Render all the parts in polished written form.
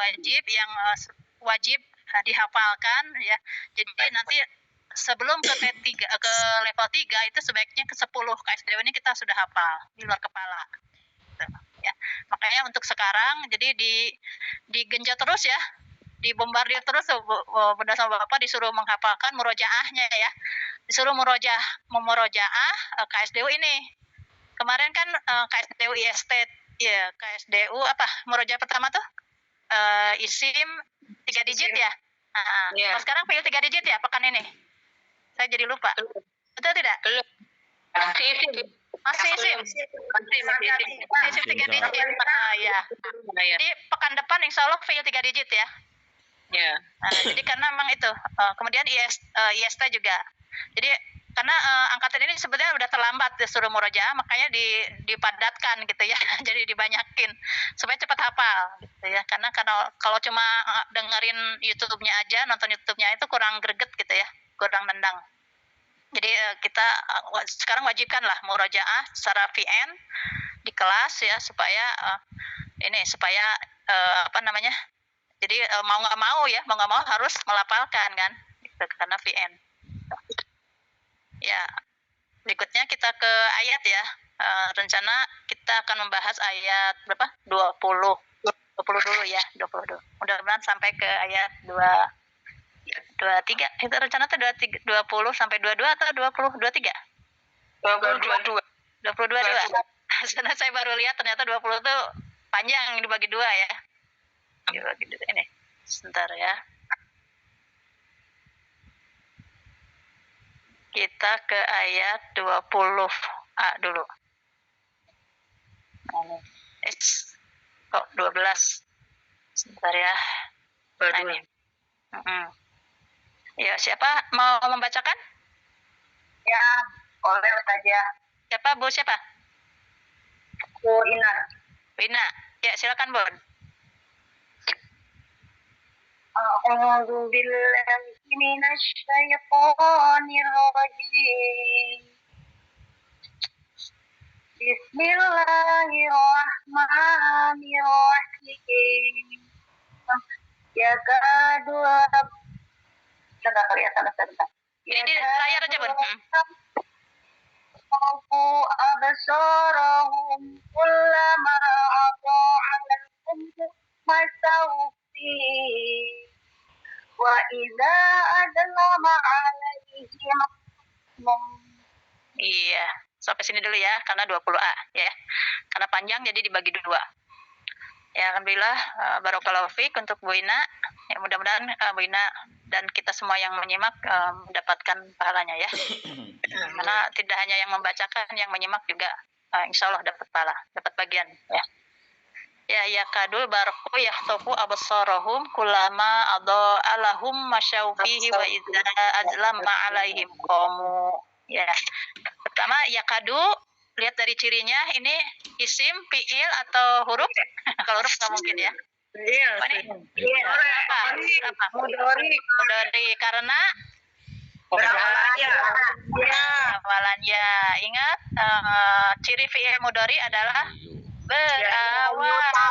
wajib yang wajib dihafalkan ya. Jadi nanti sebelum ke T3 ke level 3 itu sebaiknya ke 10 KSDW ini kita sudah hafal di luar kepala. Gitu, ya. Makanya untuk sekarang jadi digenjot terus ya. Dibombardir terus Bunda sama Bapak disuruh menghafalkan murojaahnya ya. Disuruh memurojaah KSDU ini. Kemarin kan KSDU IST ya, KSDU apa? Murojaah pertama tuh isim 3 digit ya. Nah, yeah. Sekarang fiil 3 digit ya pekan ini. Saya jadi lupa. Betul tidak? Masih isim. Masih isim. Masih isim 3 digit. Ya. Jadi pekan depan insya Allah fiil 3 digit ya. Ya. Jadi karena memang itu, kemudian IST juga. Jadi karena angkatan ini sebetulnya udah terlambat disuruh murojaah, makanya dipadatkan gitu ya. Jadi dibanyakin supaya cepat hafal gitu ya. Karena kalau cuma dengerin YouTube-nya aja, nonton YouTube-nya itu kurang greget gitu ya, kurang nendang. Jadi kita sekarang wajibkan lah murojaah secara VN di kelas ya supaya jadi mau nggak mau harus melafalkan kan, gitu, karena VN. Ya, berikutnya kita ke ayat ya. Rencana kita akan membahas ayat berapa? 20 dulu ya, 20 dulu. Mudah-mudahan sampai ke ayat 23. Itu rencana tuh 20 sampai 22 atau 23? 22. Karena saya baru lihat ternyata 20 tuh panjang dibagi 2 ya. Ini sebentar ya, kita ke ayat 20a dulu. Kok 12 sebentar ya. Ya, siapa mau membacakan? Ya, boleh saja. Siapa Bu, siapa? Bu Ina. Ina, ya silakan Bu. A'udzu billahi minasy syaithanir rajim. Bismillahirrahmanirrahim. Ya kedua. Sudah kelihatan sebentar. Ini di layar aja, Bun. Absarahum kullama ada'a lahum masawfi wa idza adlama alaihim. Iya, sampai sini dulu ya, karena 20A ya. Karena panjang jadi dibagi 2. Ya, alhamdulillah, barakallahu fiik untuk Bu Ina. Ya, mudah-mudahan Bu Ina dan kita semua yang menyimak mendapatkan pahalanya ya. Karena tidak hanya yang membacakan, yang menyimak juga insya Allah dapat pahala, dapat bagian ya. Ya kadul barqu yahtafu absarahum kullama adallahum masyaufihi wa idza azlama alaihim qamu. Ya. Pertama yakadu, lihat dari cirinya ini isim, fiil atau huruf? Kalau huruf nggak mungkin ya. Iya. Apa? Mudhari karena awalannya. Ingat ciri fiil mudhari adalah berawalannya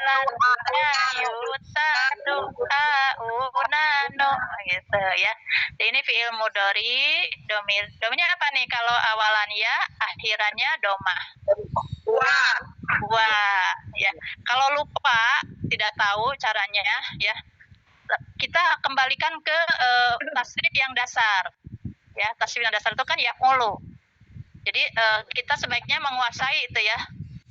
yutadu aunano gitu ya. Jadi ini fiil mudhari, domirnya apa nih kalau awalannya, akhirannya domah. Wah, ya. Kalau lupa tidak tahu caranya ya, kita kembalikan ke tasrif yang dasar. Ya, tasrif yang dasar itu kan yaf'ulu. Jadi kita sebaiknya menguasai itu ya,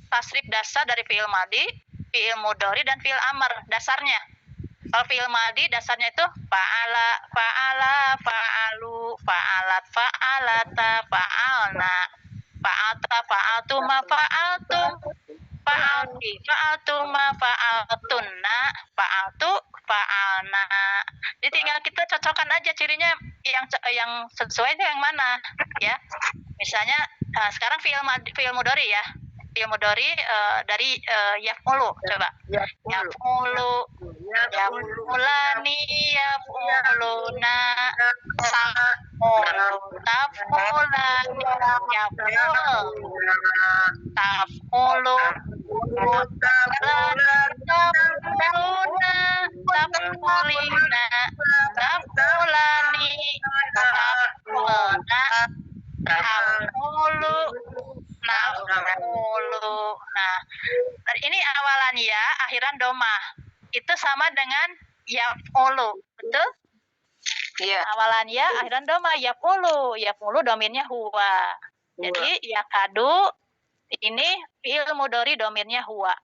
tasrif dasar dari fiil madhi, fiil mudhari dan fiil amr dasarnya. Kalau fiil madhi dasarnya itu fa'ala, fa'alu, fa'alat, fa'alata, fa'alna, fa'alta, fa'altuma, fa'altum, fa'alti, fa'altuma, fa'altunna, fa'altu, fa'alna. Jadi tinggal kita cocokkan aja cirinya yang sesuai itu yang mana ya. Misalnya sekarang fiil mudhari ya. Fiil mudhari dari yaf'ulu, coba. Yaf'ulu, yaf'ulani, yaf'uluna, sa'ulu, taf'ulani, yaf'ul, taf'ulu, taf'uluna, taf'uluna, mulina nafulani nafulu nafulu. Nah, ini awalan ya, akhiran domah. Itu sama dengan yaf'ulu, betul? Iya. Awalan ya, akhiran domah yaf'ulu. Yaf'ulu domirnya huwa. Jadi yakadu ini fi'il mudhari domirnya huwa.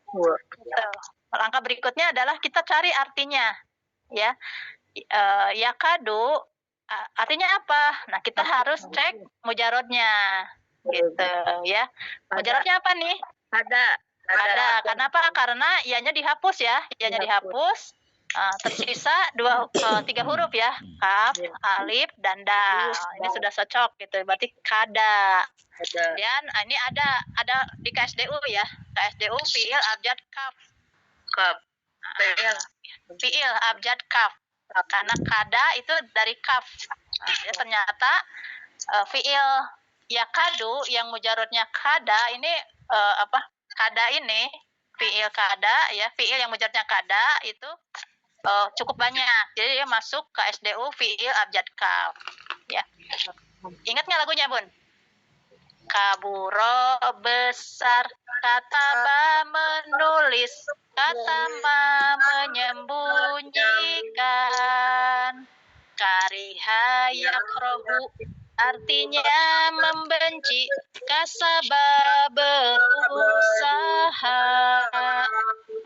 Gitu. Langkah berikutnya adalah kita cari artinya, ya. Yakadu artinya apa? Nah, kita harus cek mujarodnya, gitu, ya. Mujarodnya apa nih? Ada. Kenapa? Karena ianya dihapus ya, ianya dihapus. Tersisa 3 huruf ya, kaf, alif, dan dal. Ini sudah cocok gitu, berarti kada. Dan ini ada di KSDU ya, KSDU fiil abjad kaf. Fiil abjad kaf. Karena kada itu dari kaf. Ya, ternyata fiil yakadu yang mujarodnya kada ini kada ini fiil kada ya, fiil yang mujarodnya kada itu cukup banyak. Jadi dia masuk ke SDU fiil abjad kaf. Ya. Ingat nggak lagunya, Bun? Kaburo besar, kataba menulis, katama menyembunyikan, kariha yakrohu artinya membenci, kasaba berusaha,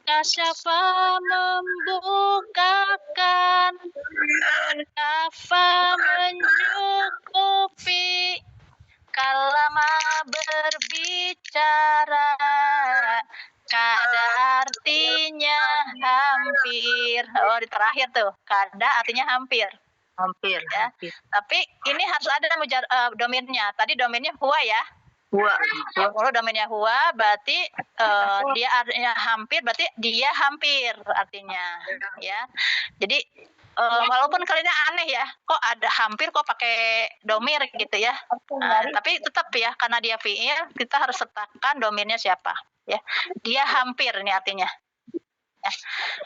kasyafa membukakan, kafa mencukupi, kalama berbicara, kada artinya hampir. Oh, di terakhir tuh, kada artinya hampir. Ya. Tapi ini harus ada domirnya. Tadi domirnya huwa ya. Kalau domirnya huwa berarti dia artinya hampir, berarti dia hampir artinya, ya. Jadi walaupun kalian aneh ya, kok ada hampir kok pakai domir gitu ya. Tapi tetap ya, karena dia fiil, kita harus sertakan domirnya siapa, ya. Dia hampir ini artinya. Ya.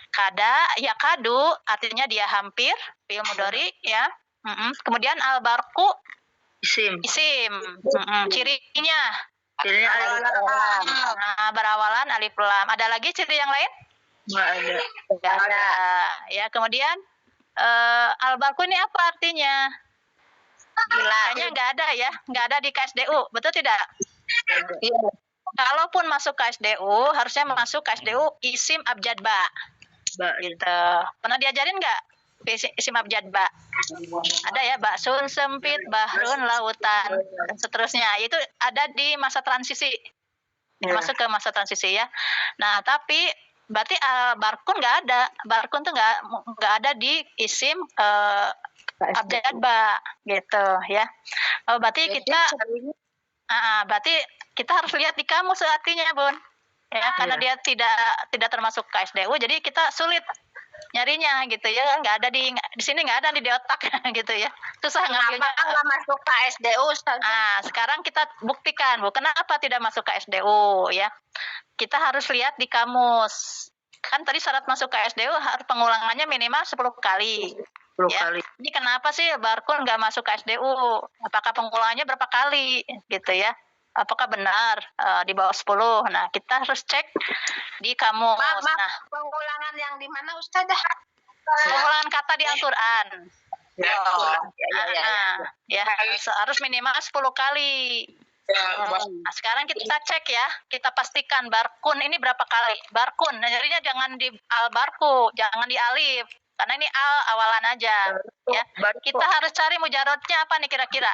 Kada, yakadu artinya dia hampir, fiil mudhari ya. Kemudian albarku isim. Cirinya alif lam. Berawalan alif lam. Ada lagi ciri yang lain? Nggak ada. Ya, kemudian albarku ini apa artinya? Kayaknya nggak ada ya, nggak ada di KSDU, betul tidak? Iya. Kalaupun masuk KSDU, harusnya masuk KSDU isim abjad ba. Gitu. Pernah diajarin nggak isim abjad ba? Ada ya, baksun sempit, bahrun lautan, dan seterusnya. Itu ada di masa transisi. Masuk ke masa transisi ya. Nah, tapi berarti barkun nggak ada. Barkun tuh nggak ada di isim abjad ba, gitu ya. Berarti kita harus lihat di kamus artinya, Bun. Ya, karena dia tidak termasuk KSDU, jadi kita sulit nyarinya gitu ya. Nggak ada di sini, nggak ada di otak gitu ya. Susah ngambilnya. Kenapa nggak masuk ke SDU, Ustaz? Sekarang kita buktikan, Bu, kenapa tidak masuk ke SDU ya. Kita harus lihat di kamus. Kan tadi syarat masuk ke SDU harus pengulangannya minimal 10 kali. 10 kali. Ini kenapa sih barkun nggak masuk ke SDU? Apakah pengulangannya berapa kali gitu ya? Apakah benar di bawah 10? Nah, kita harus cek di kamus. Nah, pengulangan yang di mana, Ustazah? Pengulangan kata di Al-Qur'an. Ya, harus minimal 10 kali. Nah, sekarang kita cek ya, kita pastikan barkun ini berapa kali. Barkun, nyarinya jangan di al-barku, jangan di alif. Karena ini al awalan aja, ya. Kita harus cari mujarodnya apa nih kira-kira?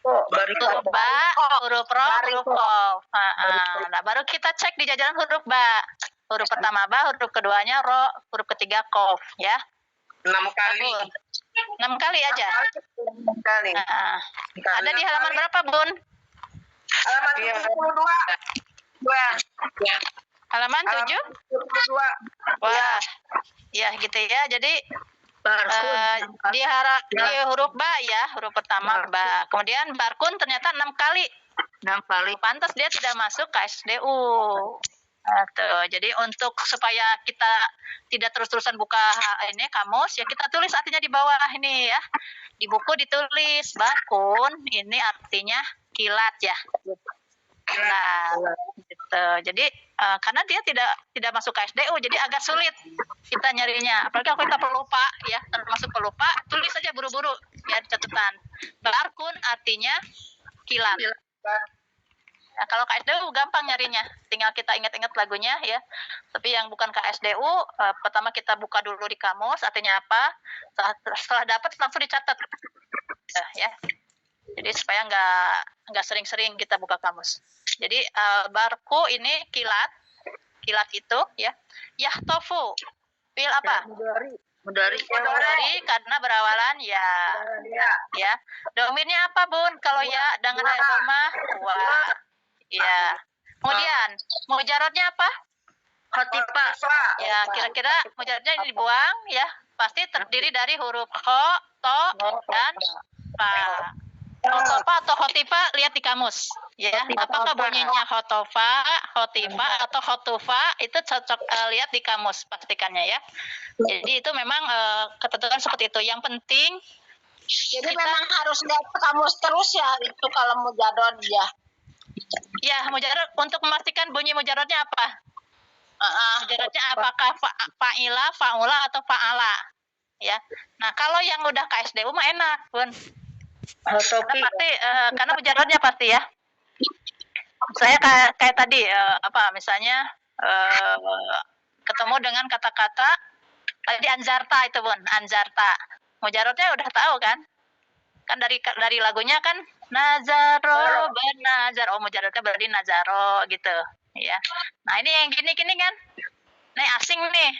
Huruf ba, huruf ro, huruf qaf. Nah, baru kita cek di jajaran huruf ba. Huruf pertama ba, huruf keduanya ro, huruf ketiga qaf, ya. 6 kali. 6 kali aja. 6 kali. Ada di halaman berapa, Bun? Halaman 72. Halaman 72. Wah, ya gitu ya. Jadi di huruf ba ya, huruf pertama ba. Kemudian barkun ternyata 6 kali. 6 kali. Pantas dia tidak masuk ke SDU. Tuh. Jadi untuk supaya kita tidak terus-terusan buka ini kamus, ya kita tulis artinya di bawah ini ya. Di buku ditulis bakun, ini artinya kilat ya. Kilat. Gitu. Jadi karena dia tidak masuk ke SDU, jadi agak sulit kita nyarinya. Apalagi kalau kita pelupa ya, termasuk pelupa, tulis saja buru-buru ya catatan. Bakun artinya kilat. Nah, kalau KSDU gampang nyarinya, tinggal kita ingat-ingat lagunya ya. Tapi yang bukan KSDU, pertama kita buka dulu di kamus, artinya apa. Setelah dapat langsung dicatat, ya. Jadi supaya nggak sering-sering kita buka kamus. Jadi barku ini kilat itu ya. Yahtofu, fil apa? Mudari karena berawalan ya. Ya. Domirnya apa bun? Kalau ya dengan domah wa. Ya. Kemudian mujarotnya apa? Khotipa. Ya, kira-kira mujarotnya dibuang ya. Pasti terdiri dari huruf kho, to, dan fa. Khotofa atau khotifa lihat di kamus. Ya, apakah bunyinya khotofa, khotifa atau khotufa itu cocok lihat di kamus pastikannya ya. Jadi itu memang ketentuan seperti itu. Yang penting Jadi memang harus lihat ke kamus terus ya itu kalau mujarot ya. Ya, mujarot untuk memastikan bunyi mujarotnya apa? Mujarotnya apakah fa'ila, fa'ula atau fa'ala? Ya. Nah, kalau yang udah KSDU mah enak, Bun. Karena mujarotnya pasti ya. Saya kayak tadi misalnya ketemu dengan kata-kata tadi anzarta itu Bun, anzarta. Mujarotnya udah tahu kan? Kan dari lagunya kan nazaro bernazar. Oh, mujarotnya berarti nazaro gitu ya. Nah, ini yang gini kan. Nih asing nih.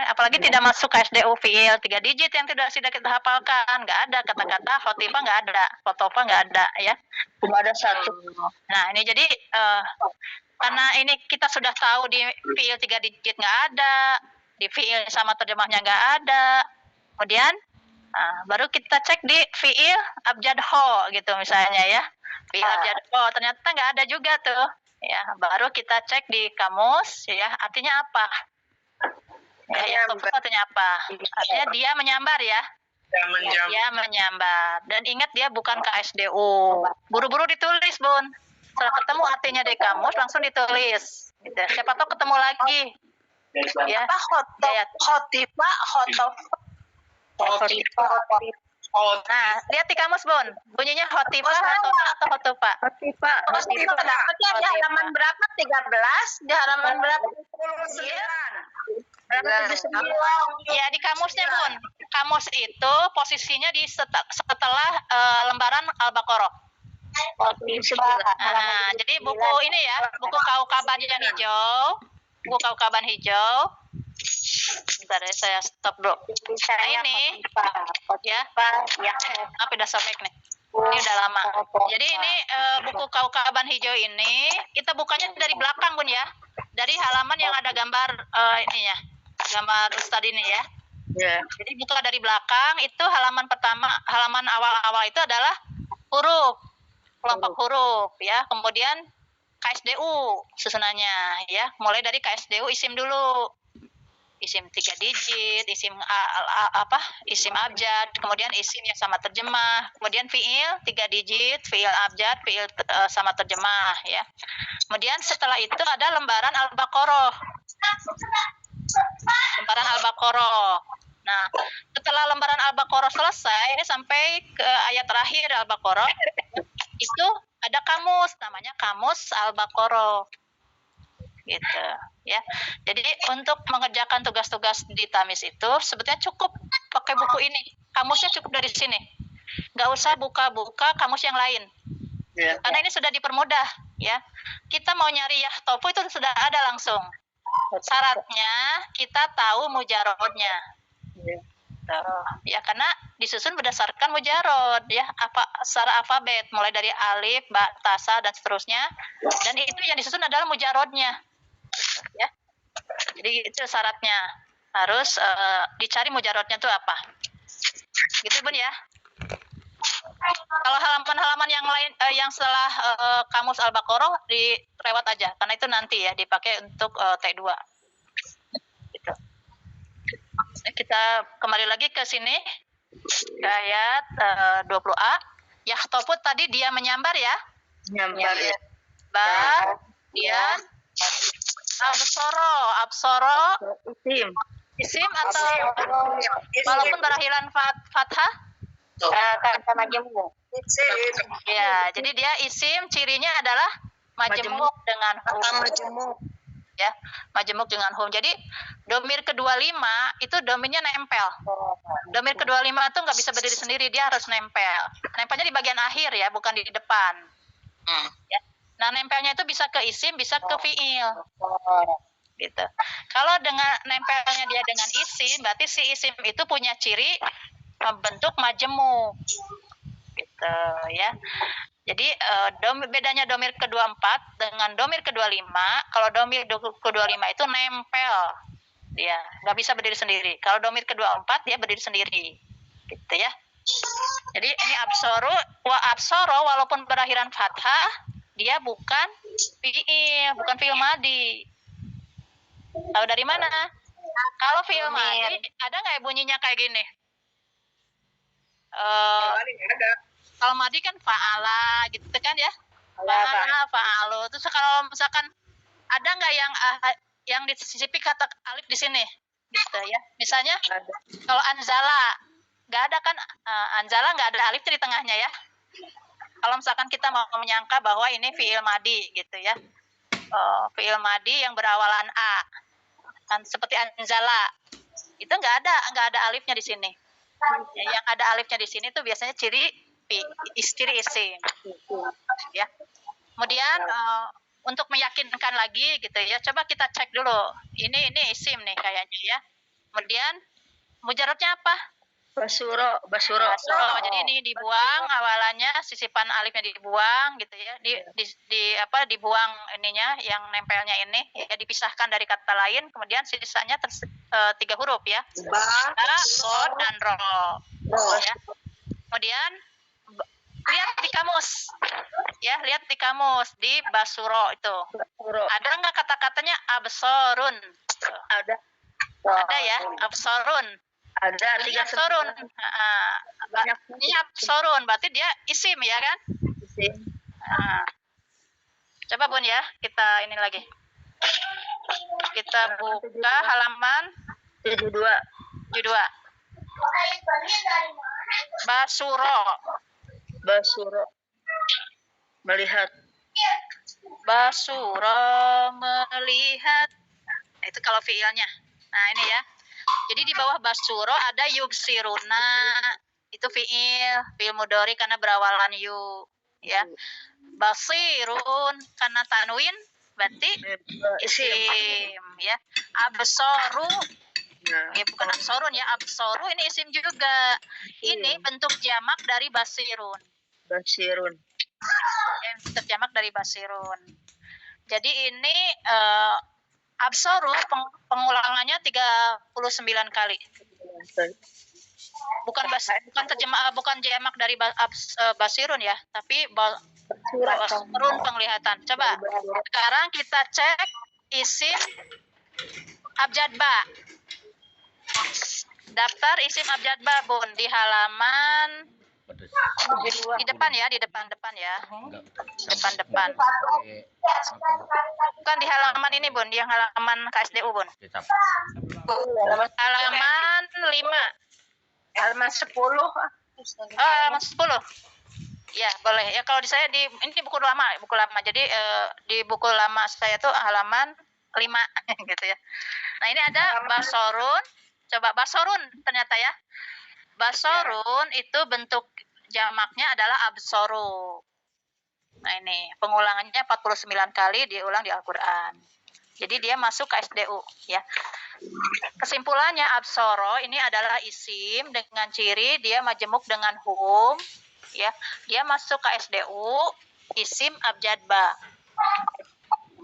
Apalagi tidak masuk ke SDU fiil 3 digit yang tidak kita hafalkan, nggak ada kata-kata khotifa, nggak ada, khotofa nggak ada ya. Cuma ada satu. Nah, ini jadi karena ini kita sudah tahu di fiil 3 digit nggak ada, di fiil sama terjemahnya nggak ada. Kemudian baru kita cek di fiil abjad ho gitu misalnya ya. Fiil abjad ho ternyata nggak ada juga tuh. Ya, baru kita cek di kamus ya, artinya apa? Ya, artinya apa? Artinya dia menyambar ya. Dia menyambar. Dan ingat dia bukan KSDU. Buru-buru ditulis, Bun. Setelah ketemu artinya di kamus langsung ditulis. Gitu. Siapa tahu ketemu lagi. Ya. Khotifa, Nah, lihat di kamus, Bun. Bunyinya khotifa atau khotufa? Khotifa dapatnya di halaman berapa? 13? Di halaman berapa? 9. Ya, di kamusnya, Bun. Kamus itu posisinya di setelah lembaran Al-Baqarah. Jadi buku ini ya, buku Kaukaban yang hijau. Buku Kaukaban hijau. Bentar ya, saya stop dulu. Nah, ini ya, apa udah sobek nih. Ini udah lama. Jadi ini buku Kaukaban hijau ini kita bukanya dari belakang Bun ya. Dari halaman yang ada gambar ininya. Gambar Ustadz ini ya. Jadi buka dari belakang itu halaman pertama, halaman awal-awal itu adalah huruf, kelompok huruf ya. Kemudian KSDU susunannya ya. Mulai dari KSDU isim dulu. Isim 3 digit, isim isim abjad, kemudian isim yang sama terjemah, kemudian fiil 3 digit, fiil abjad, fiil sama terjemah ya. Kemudian setelah itu ada lembaran Al-Baqarah. Lembaran Al-Baqarah. Nah, setelah lembaran Al-Baqarah selesai sampai ke ayat terakhir Al-Baqarah itu ada kamus, namanya kamus Al-Baqarah. Gitu ya. Jadi untuk mengerjakan tugas-tugas di Tamis itu sebetulnya cukup pakai buku ini. Kamusnya cukup dari sini. Nggak usah buka-buka kamus yang lain. Karena ini sudah dipermudah ya. Kita mau nyari yahtofu itu sudah ada langsung. Syaratnya kita tahu mujarodnya. Ya, karena disusun berdasarkan mujarod ya, secara alfabet mulai dari alif, ba, ta, sa dan seterusnya. Dan itu yang disusun adalah mujarodnya. Ya. Jadi itu syaratnya. Harus dicari mujarodnya itu apa. Gitu Bun ya. Kalau halaman-halaman yang lain yang setelah kamus Al-Baqarah dilewat aja karena itu nanti ya dipakai untuk T2. Gitu. Kita kembali lagi ke sini ke ayat 20A. Yahtoput tadi dia menyambar ya. Nyambar ya. Dia absoro isim atau walaupun berakhiran fathah Kata majemuk. ya, jadi dia isim cirinya adalah majemuk dengan hum Majemuk. ya, majemuk dengan hum. Jadi domir kedua lima itu domirnya nempel. Domir kedua lima itu nggak bisa berdiri sendiri, dia harus nempel. Nempelnya di bagian akhir ya, bukan di depan. Ya. Nah, nempelnya itu bisa ke isim, bisa ke fiil. Gitu. Kalau dengan nempelnya dia dengan isim, berarti si isim itu punya ciri bentuk majemuk. Gitu ya. Jadi bedanya domir kedua 4 dengan domir kedua 5, kalau domir kedua 5 itu nempel. Dia nggak bisa berdiri sendiri. Kalau domir kedua 4 dia berdiri sendiri. Gitu ya. Jadi ini absoro walaupun berakhiran fathah, dia bukan fiil madi. Tahu dari mana? Kalau fiil madi ada nggak bunyinya kayak gini? Kalau madi kan fa'ala gitu kan ya? Fa'ala, fa'alu. Terus kalau misalkan ada nggak yang disisipi kata alif di sini? Gitu ya. Misalnya kalau anzala, nggak ada kan anzala nggak ada alif di tengahnya ya. Kalau misalkan kita mau menyangka bahwa ini fiil madi gitu ya. Fiil madi yang berawalan a. Kan seperti anzala. Itu nggak ada alifnya di sini. Ya, yang ada alifnya di sini tuh biasanya ciri isim. Ya. Kemudian untuk meyakinkan lagi gitu ya, coba kita cek dulu. Ini isim nih kayaknya ya. Kemudian mujarabnya apa? Basuro. Jadi ini dibuang awalannya, sisipan alifnya dibuang gitu ya. Dibuang ininya yang nempelnya ini ya, dipisahkan dari kata lain, kemudian sisanya 3 huruf ya. Ba, sod dan ro. Ya. Kemudian lihat di kamus. Ya, lihat di kamus di basuro itu. Ada nggak kata-katanya absorun? Ada. Ada ya, absorun. Ada Ini absorun. Ini absorun, berarti dia isim ya kan? Isim. Coba Bun ya, kita ini lagi. Kita buka halaman 72. Basuro. Melihat. Basuro melihat. Itu kalau fiilnya. Nah, ini ya. Jadi di bawah basuro ada yugsiruna. Itu fiil mudhari karena berawalan yu, ya. Basirun karena tanwin berarti isim, ya. Absoru ya bukan absorun ya, absoru ini isim juga. Ini bentuk jamak dari basirun. Ya, bentuk jamak dari basirun. Jadi ini absoru pengulangannya 39 kali. Bukan jamak dari basirun ya, tapi basirun penglihatan. Coba sekarang kita cek isim abjad ba. Daftar isim abjad ba Bun di halaman di depan ya. Depan. Bukan di halaman ini Bun, yang halaman KSDU Bun. Halaman 5. Halaman 10. Halaman 10. Ya, boleh. Ya kalau di saya ini buku lama. Jadi di buku lama saya tuh halaman 5 gitu ya. Nah, ini ada basorun. Coba basorun ternyata ya. Basorun itu bentuk jamaknya adalah absoru. Nah, ini pengulangannya 49 kali diulang di Al-Qur'an. Jadi dia masuk ke SDU ya. Kesimpulannya absoro ini adalah isim dengan ciri dia majemuk dengan hum ya. Dia masuk ke SDU isim abjad ba.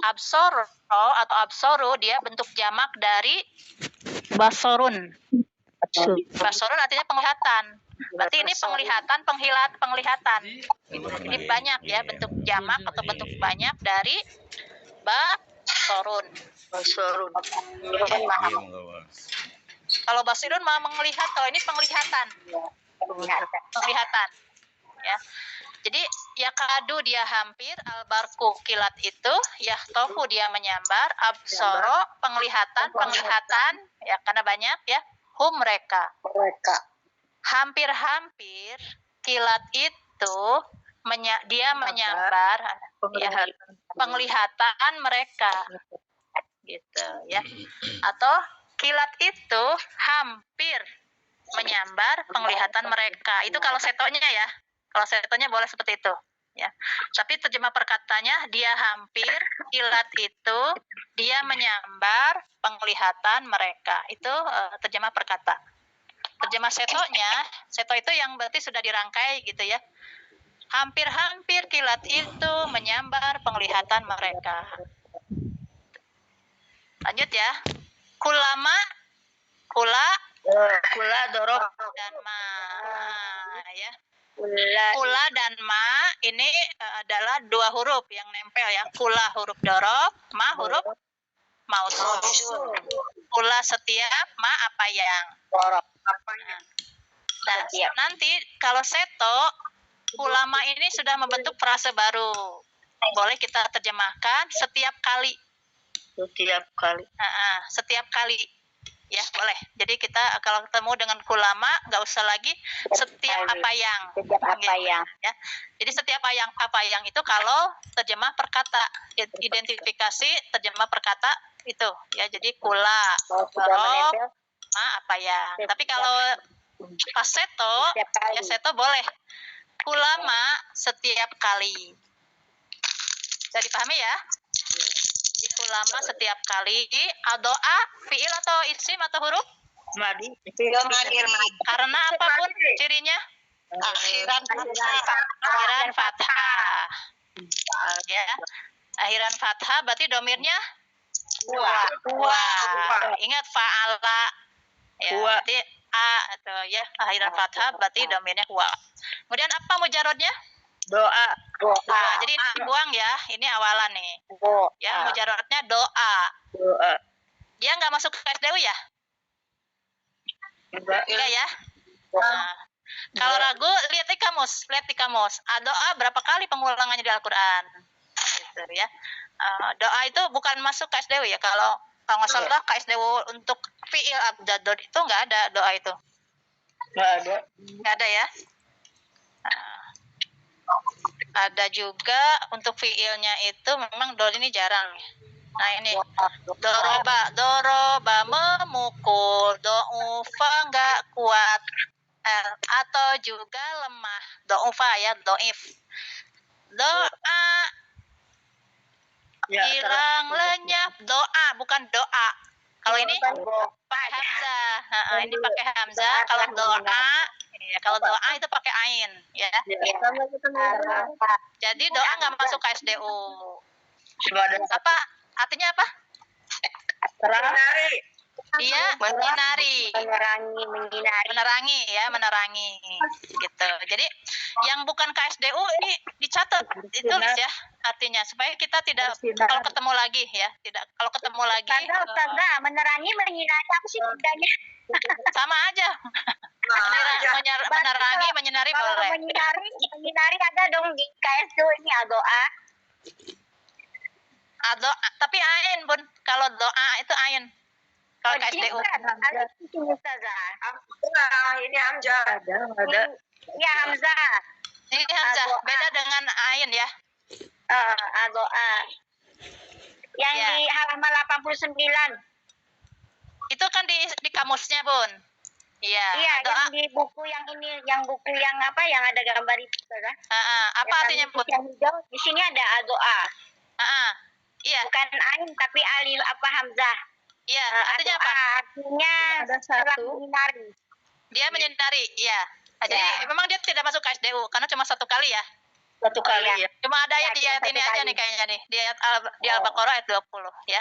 Absoro atau absoru dia bentuk jamak dari basorun. Basorun artinya penglihatan. Berarti ini penglihatan, penglihatan. Ini banyak ya, bentuk jamak atau bentuk banyak dari basorun. Basorun. Kalau basirun mah melihat, kalau ini penglihatan. Penglihatan. Ya. Jadi yakadu dia hampir, albarku kilat itu, yahtofu dia menyambar, absoro penglihatan ya karena banyak ya, hum mereka. Hampir-hampir kilat itu dia menyambar ya, penglihatan mereka gitu ya. Atau kilat itu hampir menyambar penglihatan mereka. Itu kalau setonya ya. Kalau setonya boleh seperti itu ya. Tapi terjemah perkatanya dia hampir, kilat itu dia menyambar penglihatan mereka. Itu terjemah perkata. Terjemah setonya, seto itu yang berarti sudah dirangkai gitu ya. Hampir-hampir kilat itu menyambar penglihatan mereka. Lanjut ya. Kulama, kula dorob dan ma ya. Kula dan ma ini adalah dua huruf yang nempel ya. Kula huruf dorob, ma huruf mausul. Kula setiap, ma apa yang. Dan nanti kalau seto, ulama ini sudah membentuk frase baru. Boleh kita terjemahkan setiap kali. Setiap kali. Ya boleh. Jadi kita kalau ketemu dengan kulama nggak usah lagi setiap apa yang. Ya. Jadi setiap apa yang itu kalau terjemah perkata, identifikasi terjemah perkata itu ya. Jadi kula, dorob, ma apa yang. Tapi kalau pas seto, ya seto boleh kulama setiap kali. Bisa dipahami ya? Kulama setiap kali. Doa fiil atau isim atau huruf? Madi. Karena apapun cirinya? Akhiran fathah. Ya. Akhiran fathah berarti domirnya wa. Ingat fa'ala. Ya, berarti a atau ya akhiran fathah berarti domirnya wa. Kemudian apa mujarodnya? Doa. Nah, jadi ini buang ya, ini awalan nih. Ya, mujarodnya doa. Dia nggak masuk ke SDU ya? Enggak ya? Nah, kalau ragu lihat di kamus. Doa berapa kali pengulangannya di Al-Qur'an? Gitu ya. Doa itu bukan masuk ke SDU ya. Kalau nggak salah ke SDU untuk fiil abjadod itu nggak ada doa itu. Nggak ada ya? Ada juga untuk fiilnya itu memang dor ini jarang. Nah ini doroba memukul, doufa nggak kuat, atau juga lemah, doufa ya, doif. Doa hilang lenyap, doa bukan doa. Kalau ini pakai hamzah, ini pakai hamzah. Kalau doa itu pakai ain, ya. Jadi doa nggak masuk ke SDU. Apa artinya apa? Dia menyinari. Menerangi gitu. Jadi yang bukan KSDU ini dicatat, ditulis ya artinya supaya kita tidak kalau ketemu lagi ya, kalau ketemu lagi. Menerangi menyinari apa sih bedanya? Sama aja. Menerangi, menyinari boleh. Menyinari ada dong di KSDU ini doa. Tapi ain Bun. Kalau doa itu ain. Kalau KSDU. Ini hamzah. Ada. Ya hamzah. Ini hamzah. Beda dengan ain ya. Doa. Yang di halaman 89. Itu kan di kamusnya Bun. Iya. Iya. Yang di buku yang ini, yang buku yang apa? Yang ada gambar itu kan? Apa artinya Bun? Di sini ada doa. Iya. Bukan ain tapi alif apa hamzah. Iya, artinya apa? Artinya setelah menyinari. Dia menyinari, iya. Jadi memang dia tidak masuk ke SDU karena cuma satu kali ya. Satu kali ya. Cuma ada di ayat ini aja nih kayaknya nih. Di Al-Baqarah ayat 20 ya.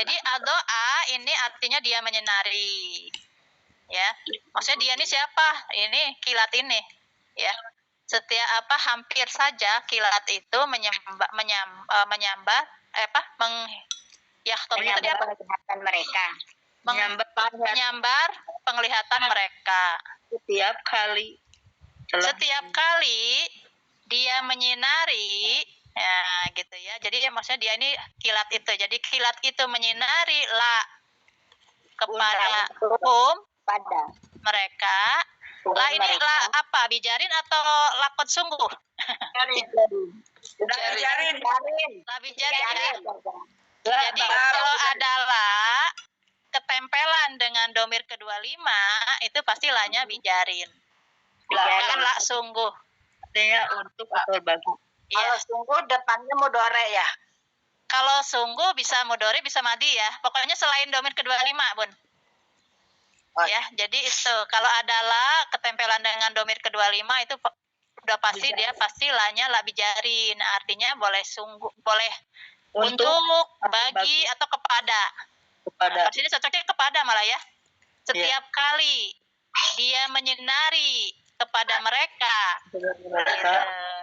Jadi doa ini artinya dia menyinari. Ya. Maksudnya dia ini siapa? Ini kilat ini, ya. Setiap hampir saja kilat itu menyambar penglihatan mereka. menyambar penglihatan mereka. Setiap kali dia menyinari, ya gitu ya. Jadi maksudnya dia ini kilat itu. Jadi kilat itu menyinari la kepada Pada mereka. La ini la apa? Bijarin atau lakot sungguh? Bijarin. La bijarin ya. Jadi kalau adalah ketempelan dengan domir ke-25 itu pasti lanya bijarin. Bukan la sungguh. Artinya untuk atau bagi. Kalau sungguh depannya mudore ya. Kalau sungguh bisa mudore bisa madi ya. Pokoknya selain domir ke-25, Bun. Ya, jadi itu kalau adalah ketempelan dengan domir ke-25 itu udah pasti dia pasti lanya la bijarin. Artinya boleh sungguh, boleh untuk bagi atau kepada. Di sini cocoknya kepada malah ya. Setiap kali dia menyinari kepada mereka,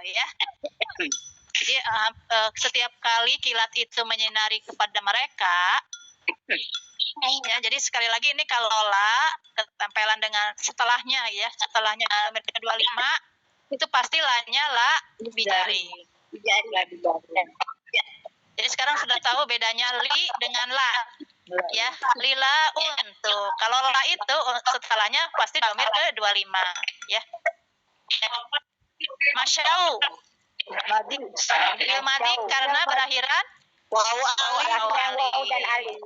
ya. Jadi setiap kali kilat itu menyinari kepada mereka, ya. Jadi sekali lagi ini kalau la ketempelan dengan setelahnya ya, setelahnya domir ke-25 itu pasti lanya la bijarin. Jadi sekarang sudah tahu bedanya li dengan la. Ya, lila untuk. Kalau la itu setelahnya pasti domir ke-25 ya. Masyau. Madi karena berakhiran wawu dan alif.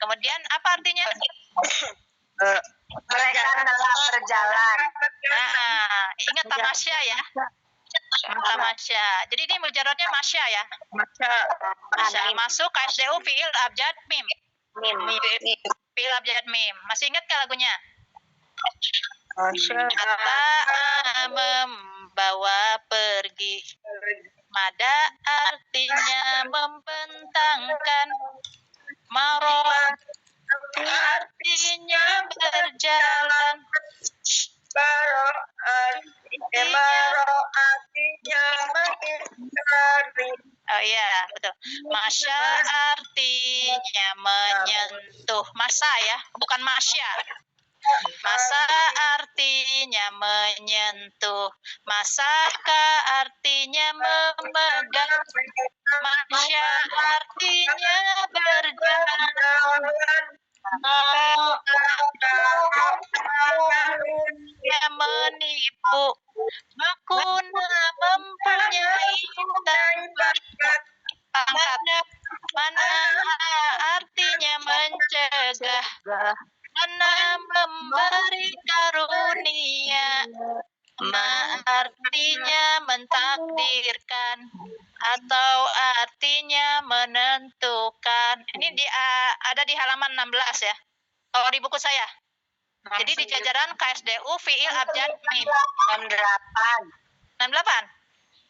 Kemudian apa artinya? Mereka dalam berjalan. Nah, ingat tamasya ya. Tamasya. Jadi ini mujarradnya masya ya. Masya. Masuk KSDU fiil abjad mim. Fiil abjad mim. Masih ingat ke lagunya? Kata membawa pergi. Mada artinya membentangkan. Maro artinya berjalan. artinya menghindari. Oh iya, betul. Masya artinya menyentuh. Masa ya, bukan masya. Masa artinya menyentuh. Masaka artinya memegang. Masya artinya berjalan. Yang menipu. Makuna mempunyai pangkat. Mana artinya mencegah. Mana memberi karunia. Ma artinya mentakdirkan atau artinya menentukan. Ini ada di halaman 16 ya. Kalau di buku saya. Jadi di jajaran KSDU fiil abjad mim 68. 68.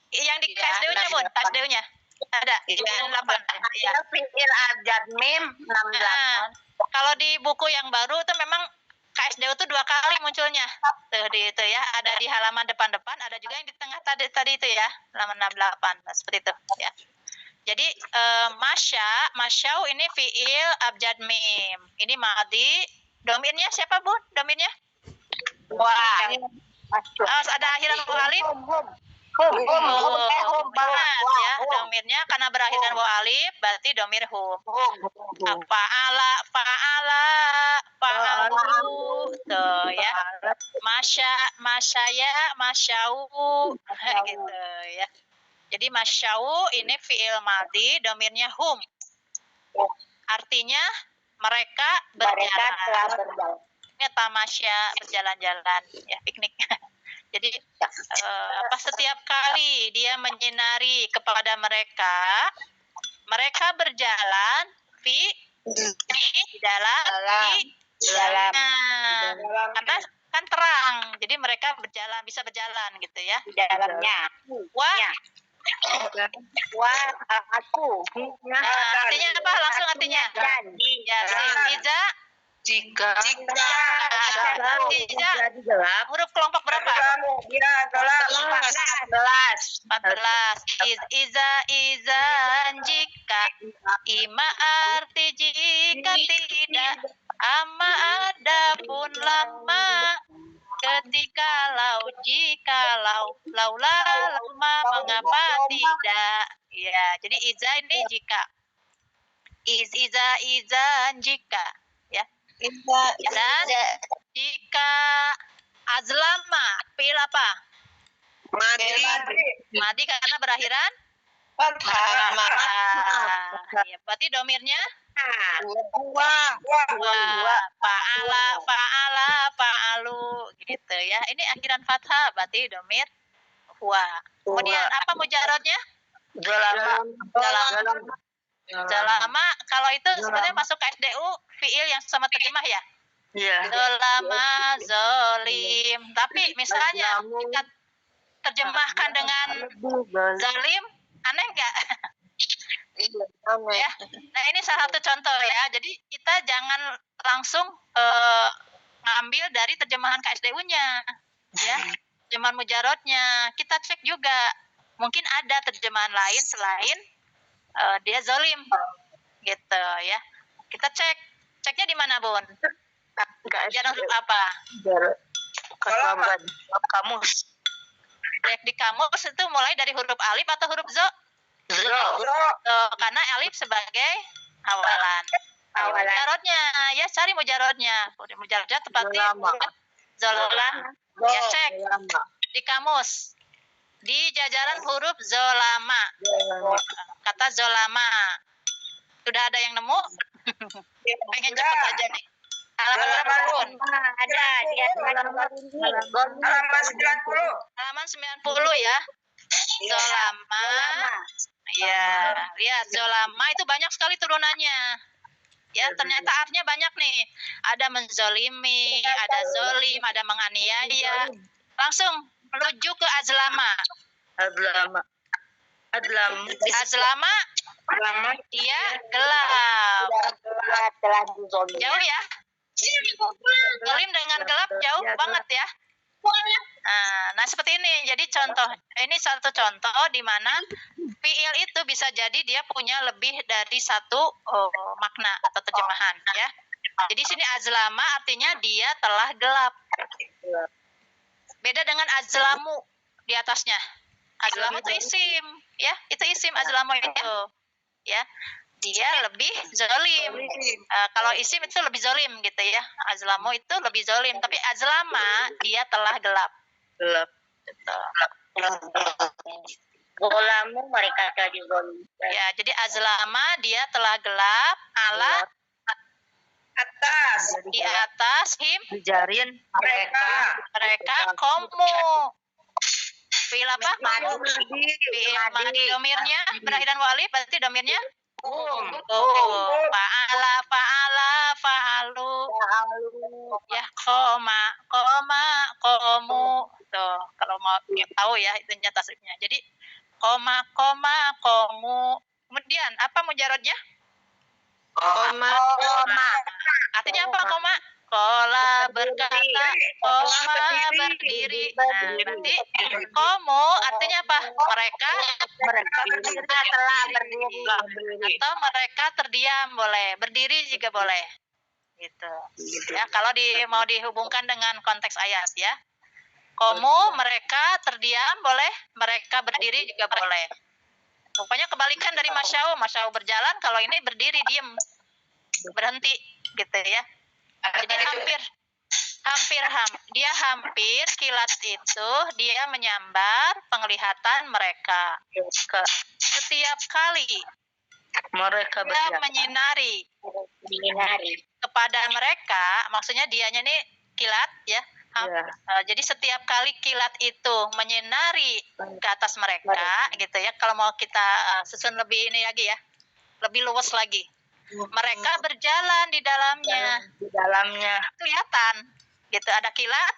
Yang di KSDU-nya, Bun, KSDU-nya. Ada. 68. Ya. Fiil abjad mim 68. Kalau di buku yang baru itu memang KSDU itu 2 kali munculnya. Tuh di itu ya, ada di halaman depan-depan, ada juga yang di tengah tadi itu ya, halaman 68. Nah, seperti itu ya. Jadi masyau ini fiil abjad mim. Ini madi. Domirnya siapa, Bun? Domirnya? Wah. Ada akhiran wa alif. Ya, domirnya karena berakhiran wa alif berarti domir hum. Fa'alu tuh ya. Masyaya, masyau gitu ya. Jadi masyau ini fiil madi, domirnya hum. Artinya mereka berjalan. Ya, tamasya berjalan-jalan ya, piknik. Jadi setiap kali dia menyinari kepada mereka, mereka berjalan di dalam. Karena kan terang, jadi mereka bisa berjalan gitu ya. Di dalamnya. Aku. Artinya apa? Langsung artinya. Jadi. Ya, jika Iza, jadi gelap. huruf kelompok berapa? Kamu dia gelap. 14. Iza jika, ima arti jika tidak, ama adapun lama, ketika jikalau, laula lama mengapa tidak. Ya, jadi iza ini jika. Iza jika, ya. Dan jika azlama, fi'il apa? Madi karena berakhiran ya, berarti domirnya fa'alu gitu ya. Ini akhiran fathah berarti domir huwa. Kemudian apa mujarodnya? Zalama. Kalau itu sebenarnya masuk ke SDU fiil yang sama terjemah ya. Iya. Zalama, zolim. Tapi misalnya kita terjemahkan dengan zalim, aneh nggak? Ya. Nah ini salah satu contoh ya. Jadi kita jangan langsung ngambil dari terjemahan KSDU-nya, ya. Terjemahan mujarodnya. Kita cek juga. Mungkin ada terjemahan lain selain dia zalim, gitu ya. Kita cek. Ceknya di mana, Bun? Jangan huruf apa? Kamus. Cek di kamus itu mulai dari huruf alif atau huruf zo? Karena alif sebagai awalan. Mujarodnya, ya cari mujarodnya. Mujarodnya tepatnya zolalah. Ya cek di kamus. Di jajaran huruf zolama. Kata zolama. Sudah ada yang nemu? Pengen cepet aja nih. Halaman berapa, Bun? Ada di halaman Halaman 90. Halaman 90 ya. Zolama. Ya, lihat zolama itu banyak sekali turunannya. Ya, ternyata artinya banyak nih. Ada menzolimi, ada zolim, ada menganiaya. Langsung menuju ke azlama. Azlama, dia gelap. Jauh ya. Zolim dengan gelap jauh banget ya. Nah, seperti ini. Jadi ini satu contoh di mana fiil itu bisa jadi dia punya lebih dari satu makna atau terjemahan ya. Jadi sini azlama artinya dia telah gelap. Beda dengan azlamu di atasnya. Azlamu itu isim, ya. Itu isim azlamu itu. Ya. Dia lebih zolim. Kalau isim itu lebih zolim gitu ya. Azlamu itu lebih zolim. Tapi azlama dia telah gelap. Golamu mereka jadi zolim. Ya, jadi azlama dia telah gelap ala Atas. di atas Dijarin mereka komu. Fi'il apa? Fi'il madi domirnya berakhiran walif berarti domirnya fa'alu ya komu tuh kalau mau tahu ya itunya tasrifnya. Jadi komu. Kemudian apa mujarodnya? koma Artinya apa koma? Kola berkata, koma berdiri. Nah, berarti komu artinya apa? Mereka telah berdiri. Atau mereka terdiam boleh, berdiri juga boleh. Gitu. Ya, kalau mau dihubungkan dengan konteks ayat ya. Komu mereka terdiam boleh, mereka berdiri juga boleh. Pokoknya kebalikan dari masyau berjalan, kalau ini berdiri diam, berhenti gitu ya. Jadi dia hampir kilat itu dia menyambar penglihatan mereka. Setiap kali mereka dia menyinari kepada mereka, maksudnya dianya nih kilat ya. Jadi setiap kali kilat itu menyinari ke atas mereka gitu ya. Kalau mau kita susun lebih ini lagi ya, lebih luas lagi. Mereka berjalan di dalamnya. Kelihatan gitu, ada kilat.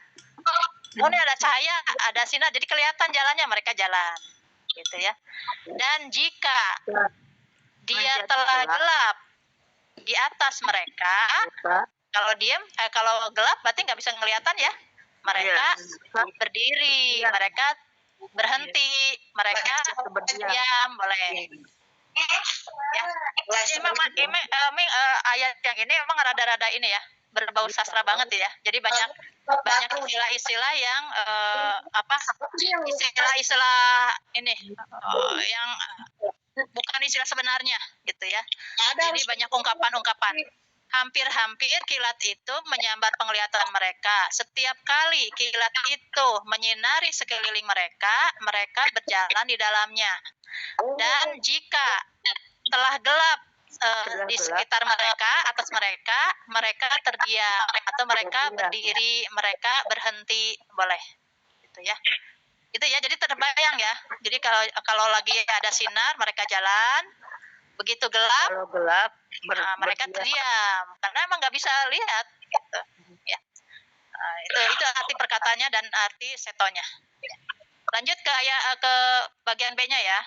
Kemudian ada cahaya, ada sinar. Jadi kelihatan jalannya, mereka jalan. Gitu ya. Dan jika dia telah gelap di atas mereka, Kalau diem, kalau gelap berarti nggak bisa kelihatan ya. Mereka berdiri, mereka berhenti, mereka diam, boleh. Ya. Jadi memang ayat yang ini memang rada-rada ini ya, berbau sastra banget ya. Jadi banyak istilah-istilah yang istilah-istilah ini yang bukan istilah sebenarnya gitu ya. Jadi banyak ungkapan-ungkapan. Hampir-hampir kilat itu menyambar penglihatan mereka. Setiap kali kilat itu menyinari sekeliling mereka, mereka berjalan di dalamnya. Dan jika telah gelap di sekitar mereka, atas mereka, mereka terdiam atau mereka berdiri, mereka berhenti, boleh. Gitu ya. Itu ya, jadi terbayang ya. Jadi kalau lagi ada sinar, mereka jalan. Begitu gelap, mereka terdiam karena emang nggak bisa lihat gitu ya. Itu arti perkataannya dan arti setonya. Lanjut ke bagian B-nya ya.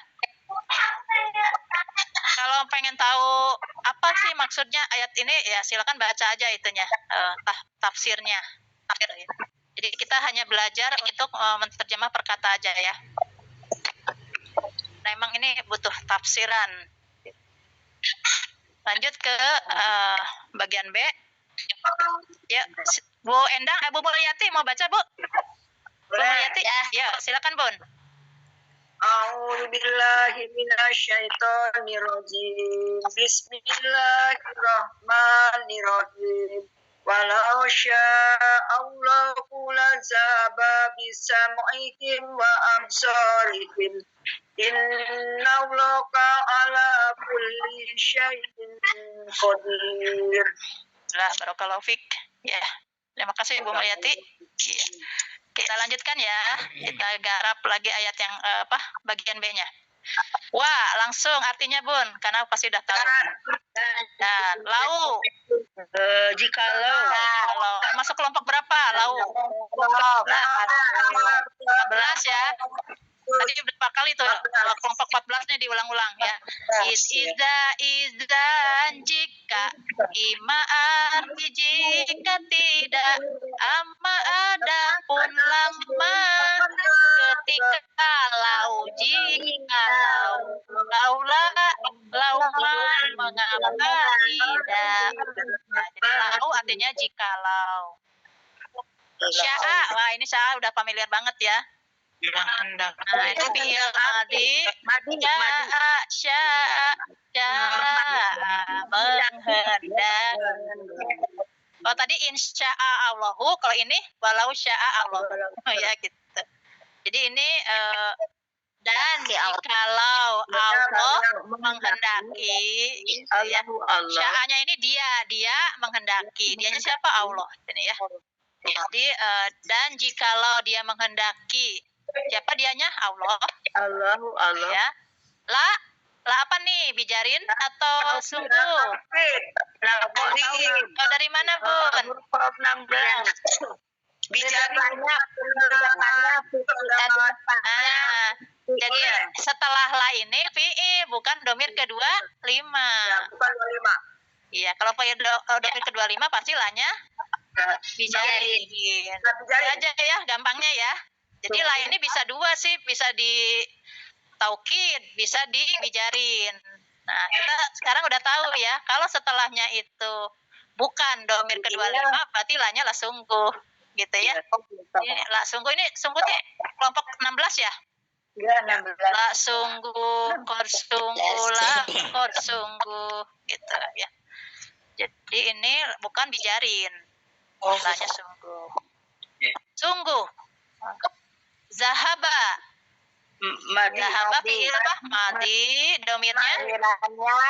Kalau pengen tahu apa sih maksudnya ayat ini ya silakan baca aja itunya, tafsirnya. Jadi kita hanya belajar untuk menerjemah perkata aja ya. Nah, emang ini butuh tafsiran. Lanjut ke bagian B. Ya, Bu Endang, Bu Mulyati mau baca, Bu? Bu Mulyati? Ya, silakan, Bun. A'udzubillahi minasyaitonirrajim. Bismillahirrahmanirrahim. Walau sya'allahu lazaba bisam'ihim wa absarihim. Innallaha ala kulli syai'in qadir. Lah, barakallahu fik. Ya. Terima kasih Bu Mulyati. Ya. Kita lanjutkan ya. Kita garap lagi ayat yang bagian B-nya. Wah, langsung artinya Bun, karena pasti udah tahu. Dan lau. Jikalau. Masuk kelompok berapa? Lau. 14 ya. Tadi berapa kali tuh kelompok 14-nya diulang-ulang ya. Izdan jika ima arti jika tidak amma ada pun lama ketika lau jika lauman mengapa tidak. Nah, jadi lau artinya jikalau. Sya'a, wah ini Sya'a udah familiar banget ya. Nah, itu fi'il madi sya'a menghendak. Oh tadi insya'a Allahu, kalau ini walau sya'a Allah. Ya gitu. Jadi ini dan jikalau Allah menghendaki, ya, sya'anya ini dia menghendaki. Dianya siapa? Allah. Ini ya. Jadi dan jikalau dia menghendaki, siapa dianya? Allah. Allah. Ya. La apa nih? Bijarin atau sungguh? Oh, dari mana, Bun? 16. Bijarinnya jadi setelah la ini fi'il bukan domir kedua 5. bukan 25. Iya, kalau domir kedua 5 pasti lanya bijarin. Aja ya, gampangnya ya. Jadi la ini bisa dua sih, bisa di taukid, bisa di bijarin. Nah, kita sekarang udah tahu ya, kalau setelahnya itu bukan domir kedua 5, berarti lanya la sungguh, gitu ya. Ini la sungguh ini sungguh kelompok 16 ya? Ya, 16. La sungguh, kor sungguh, gitu ya. Jadi ini bukan bijarin, lanya sungguh. Sungguh. Zahaba. Zahaba fi'il apa? Madi, domirnya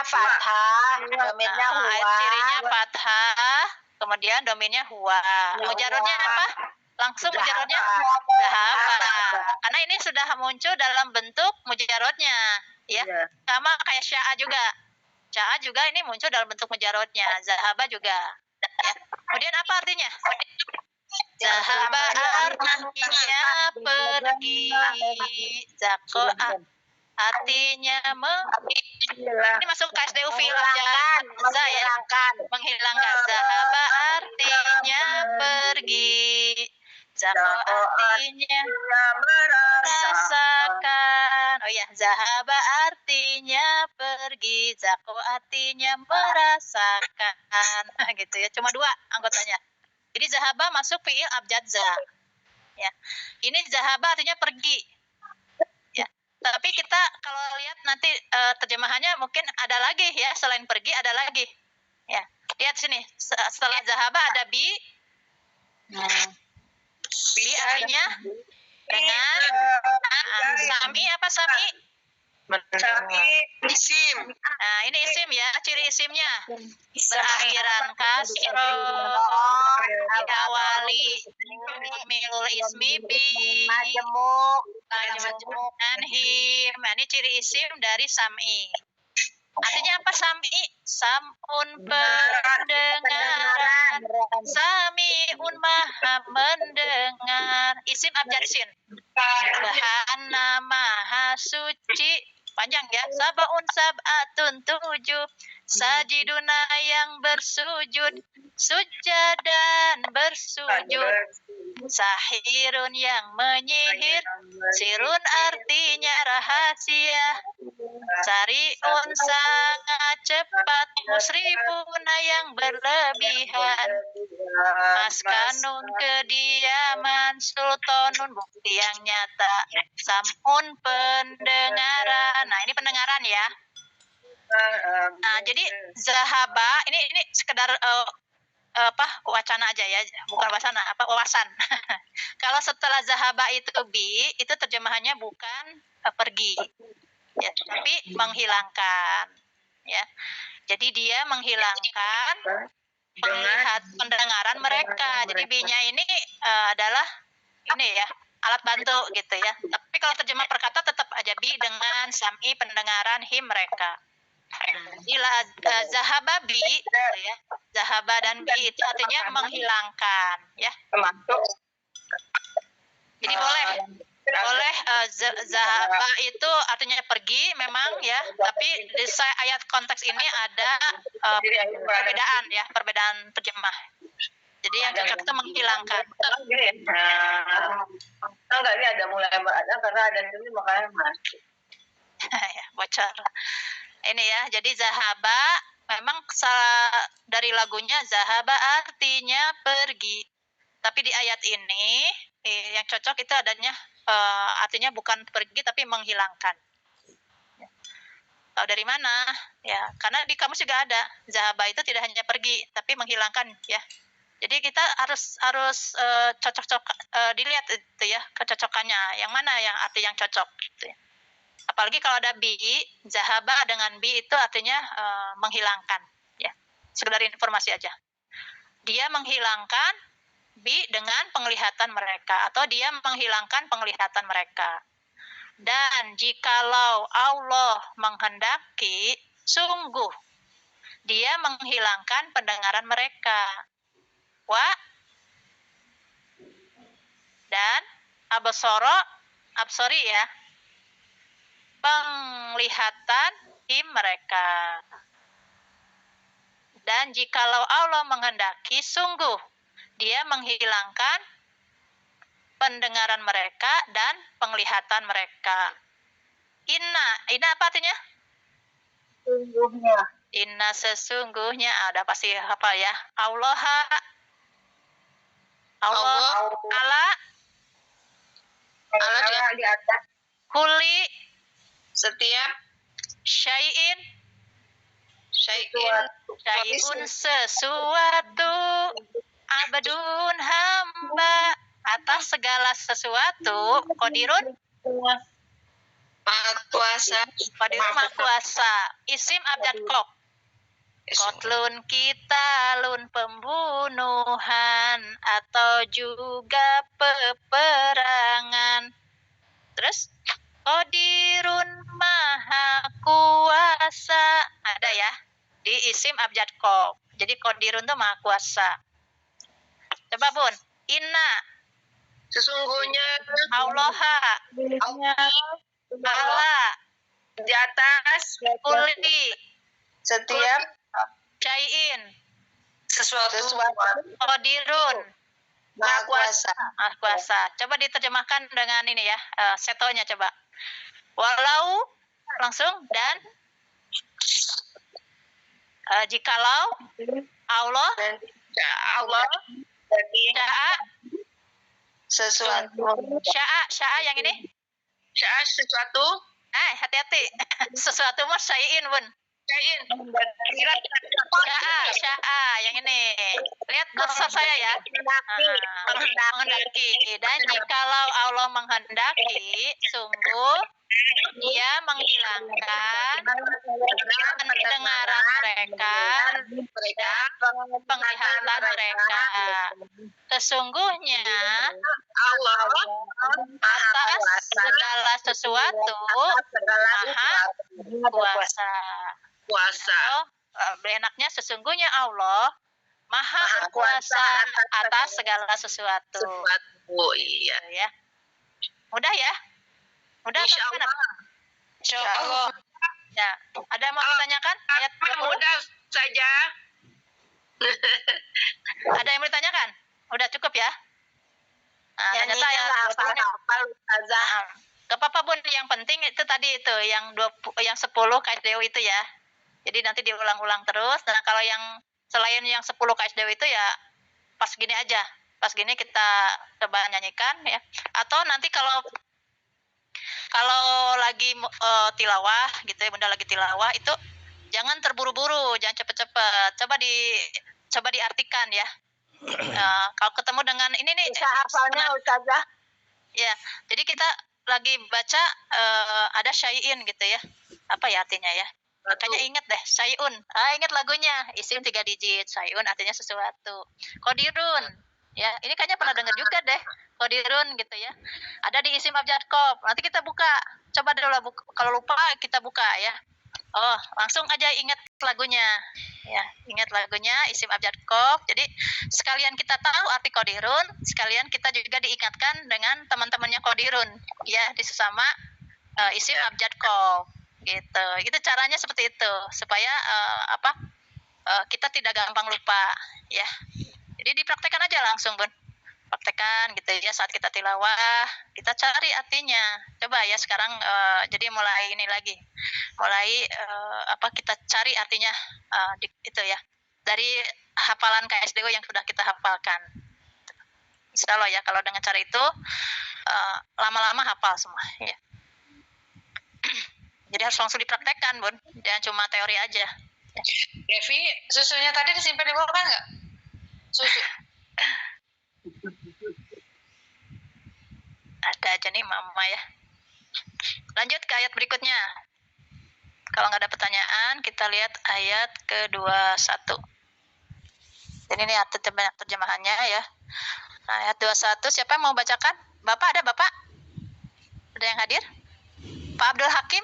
fathah, domirnya huwa. Ayat cirinya fathah, kemudian domirnya huwa. Mujarrodnya apa? Langsung mujarrodnya zahaba. Karena ini sudah muncul dalam bentuk mujarrodnya, ya. Sama kayak sya'a juga. Sya'a juga ini muncul dalam bentuk mujarrodnya. Zahaba juga. Ya. Kemudian apa artinya? Zahaba artinya pergi. Zako artinya Ini masuk KSDU fi'il Menghilangkan, za ya. menghilangkan. Menghilangkan. Zahaba artinya pergi. Zako artinya merasakan. Oh ya, zahaba artinya pergi. Zako artinya merasakan. Gitu ya. Cuma 2 anggotanya. Jadi zahaba masuk fi'il abjad za. Ya. Ini zahaba artinya pergi. Ya. Tapi kita kalau lihat nanti terjemahannya mungkin ada lagi ya, selain pergi ada lagi. Ya. Lihat sini. Setelah zahaba ada bi. Bi artinya dengar. Sami apa sami? Sami isim. Nah, ini isim ya, ciri isimnya. Berakhiran kasroh, diawali milul ismi bi, Majemuk. majemuk dan him. Nah, ini ciri isim dari sami. Artinya apa sami? Samun pendengaran. Sami'un maha mendengar. Isim abjad sin. Subhana maha suci. Panjang ya. Sabaun sab'atun 7. Sajiduna yang bersujud. Sujadan bersujud. Sahirun yang menyihir. Sirun artinya rahasia. Sariun sangat cepat. Musrifuna yang berlebihan. Maskanun kediaman. Sultanun bukti yang nyata. Samun pendengaran. Nah, ini pendengaran ya. Nah, jadi zahaba ini sekedar wacana aja ya, bukan wacana, wawasan. Kalau setelah zahaba itu bi, itu terjemahannya bukan pergi. Ya, tapi menghilangkan. Ya. Jadi dia menghilangkan pendengaran mereka. Jadi bi-nya ini adalah ini ya, alat bantu gitu ya. Tapi kalau terjemah perkata tetap aja bi dengan sam'i pendengaran him mereka. Zahaba bi gitu ya. Zahaba dan bi itu artinya menghilangkan ya. Jadi boleh zahaba itu artinya pergi memang ya, tapi di ayat konteks ini ada perbedaan terjemah. Jadi yang cocok itu menghilangkan. Enggak, ini ada mulai ada karena ada ini makanya masuk. Ya, bocor. Ini ya, jadi zahaba memang dari lagunya zahaba artinya pergi. Tapi di ayat ini yang cocok itu adanya artinya bukan pergi tapi menghilangkan. Tahu dari mana? Ya, karena di kamus juga ada zahaba itu tidak hanya pergi tapi menghilangkan ya. Jadi kita harus cocok dilihat itu ya kecocokannya. Yang mana yang arti yang cocok gitu ya. Apalagi kalau ada bi, zahaba dengan bi itu artinya menghilangkan ya. Sekedar informasi aja. Dia menghilangkan bi dengan penglihatan mereka atau dia menghilangkan penglihatan mereka. Dan jikalau Allah menghendaki, sungguh dia menghilangkan pendengaran mereka. Dan absori ya, penglihatan mereka. Dan jikalau Allah menghendaki, sungguh dia menghilangkan pendengaran mereka dan penglihatan mereka. Inna apa artinya? Sungguhnya. Inna sesungguhnya ada pasti apa ya? Allah di atas Kuli setiap syai'un sesuatu abadun hamba atas segala sesuatu qadirun maha kuasa. qadirun maha kuasa. Isim abjad qaf. Kotlun kitalun pembunuhan atau juga peperangan. Terus qadirun maha kuasa ada ya di isim abjad qaf. Jadi qadirun itu maha kuasa. Coba Bun, inna Sesungguhnya Allah Di atas Kuli. Setiap Syai'in. sesuatu. Qadirun. Maha Kuasa. Maha Kuasa. Coba diterjemahkan dengan ini ya, setonya coba. Walau langsung dan jikalau Allah Allah sya'a Sesuatu. sya'a yang ini. sya'a sesuatu. Hati-hati. Sesuatu mah syai'in, Bun. Syai'in. Kira Sya'a yang ini. Lihat kursor saya ya. Menghendaki. Dan jikalau Allah menghendaki, sungguh Dia menghilangkan pendengaran mereka dan penglihatan mereka. Sesungguhnya Allah atas segala sesuatu Maha Kuasa. kuasa. Enaknya sesungguhnya Allah Maha berkuasa atas segala sesuatu. Iya. Ya. Mudah ya? Mudah Insya atau gimana? Allah. Insya Allah. Ya. Ada yang mau ditanyakan? Ayat 20? Mudah saja. Ada yang mau ditanyakan? Udah cukup ya? Nah, Yang ternyata yang hafal Ustazah. Gak apa-apa, Bun, yang penting itu tadi itu yang 10 KSDW itu ya. Jadi nanti diulang-ulang terus. Nah, kalau yang selain yang 10 KSDW itu ya pas gini aja. Pas gini kita coba nyanyikan ya. Atau nanti kalau lagi tilawah gitu ya, Bunda lagi tilawah itu jangan terburu-buru, jangan cepet-cepet. Coba diartikan ya. Kalau ketemu dengan ini nih Bisa hafalnya Ustazah. ya, jadi kita lagi baca ada syai'in gitu ya. Apa ya artinya ya? Makanya ingat deh, syai'un. Ingat lagunya, isim 3 digit. Syai'un artinya sesuatu. Qadirun. Ya, ini kayaknya pernah dengar juga deh. Qadirun gitu ya. Ada di isim abjad qof. Nanti kita buka. Coba dulu kalau lupa kita buka ya. Oh, langsung aja ingat lagunya. Ya, ingat lagunya isim abjad qof. Jadi sekalian kita tahu arti qadirun, sekalian kita juga diingatkan dengan teman-temannya qadirun ya di sesama isim abjad qof. Gitu. Itu caranya seperti itu supaya kita tidak gampang lupa ya. Jadi dipraktekkan aja langsung, Bun. Praktekkan gitu ya saat kita tilawah, kita cari artinya. Coba ya sekarang jadi mulai ini lagi. Mulai kita cari artinya itu ya. Dari hafalan KSDW yang sudah kita hafalkan. Insya Allah ya kalau dengan cara itu lama-lama hafal semua ya. Jadi harus langsung dipraktekkan, Bun. Jangan cuma teori aja. Devi, susunya tadi disimpan di bawah nggak? Susu. Ada aja nih Mama ya. Lanjut ke ayat berikutnya. Kalau nggak ada pertanyaan, kita lihat ayat ke-21. Jadi ini terjemahannya ya. Ayat 21, siapa yang mau bacakan? Bapak ada, Bapak? Ada yang hadir? Pak Abdul Hakim?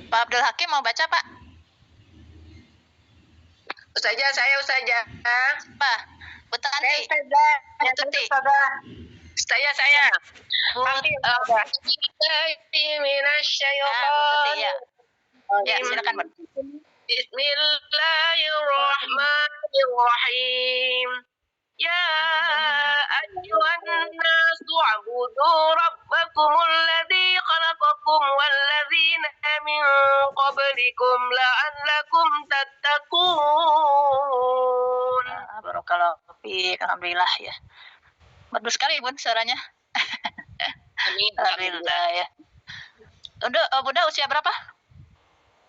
Pak Abdul Hakim mau baca, Pak? Ustazah, saya Ustazah. Pak, Bu Tanti. Bu Tuti. Saya. Bu Tuti ya. Ya, silakan, Bu. Bismillahirrahmanirrahim. Ya ayyuhan nasu u'budu rabbakumul ladzi khalaqakum wal ladzina min qablikum la'allakum tattaqun. Barakallahu fiik. Alhamdulillah ya. Bagus sekali, Bun, suaranya. Amin. Alhamdulillah ya. Bunda usia berapa?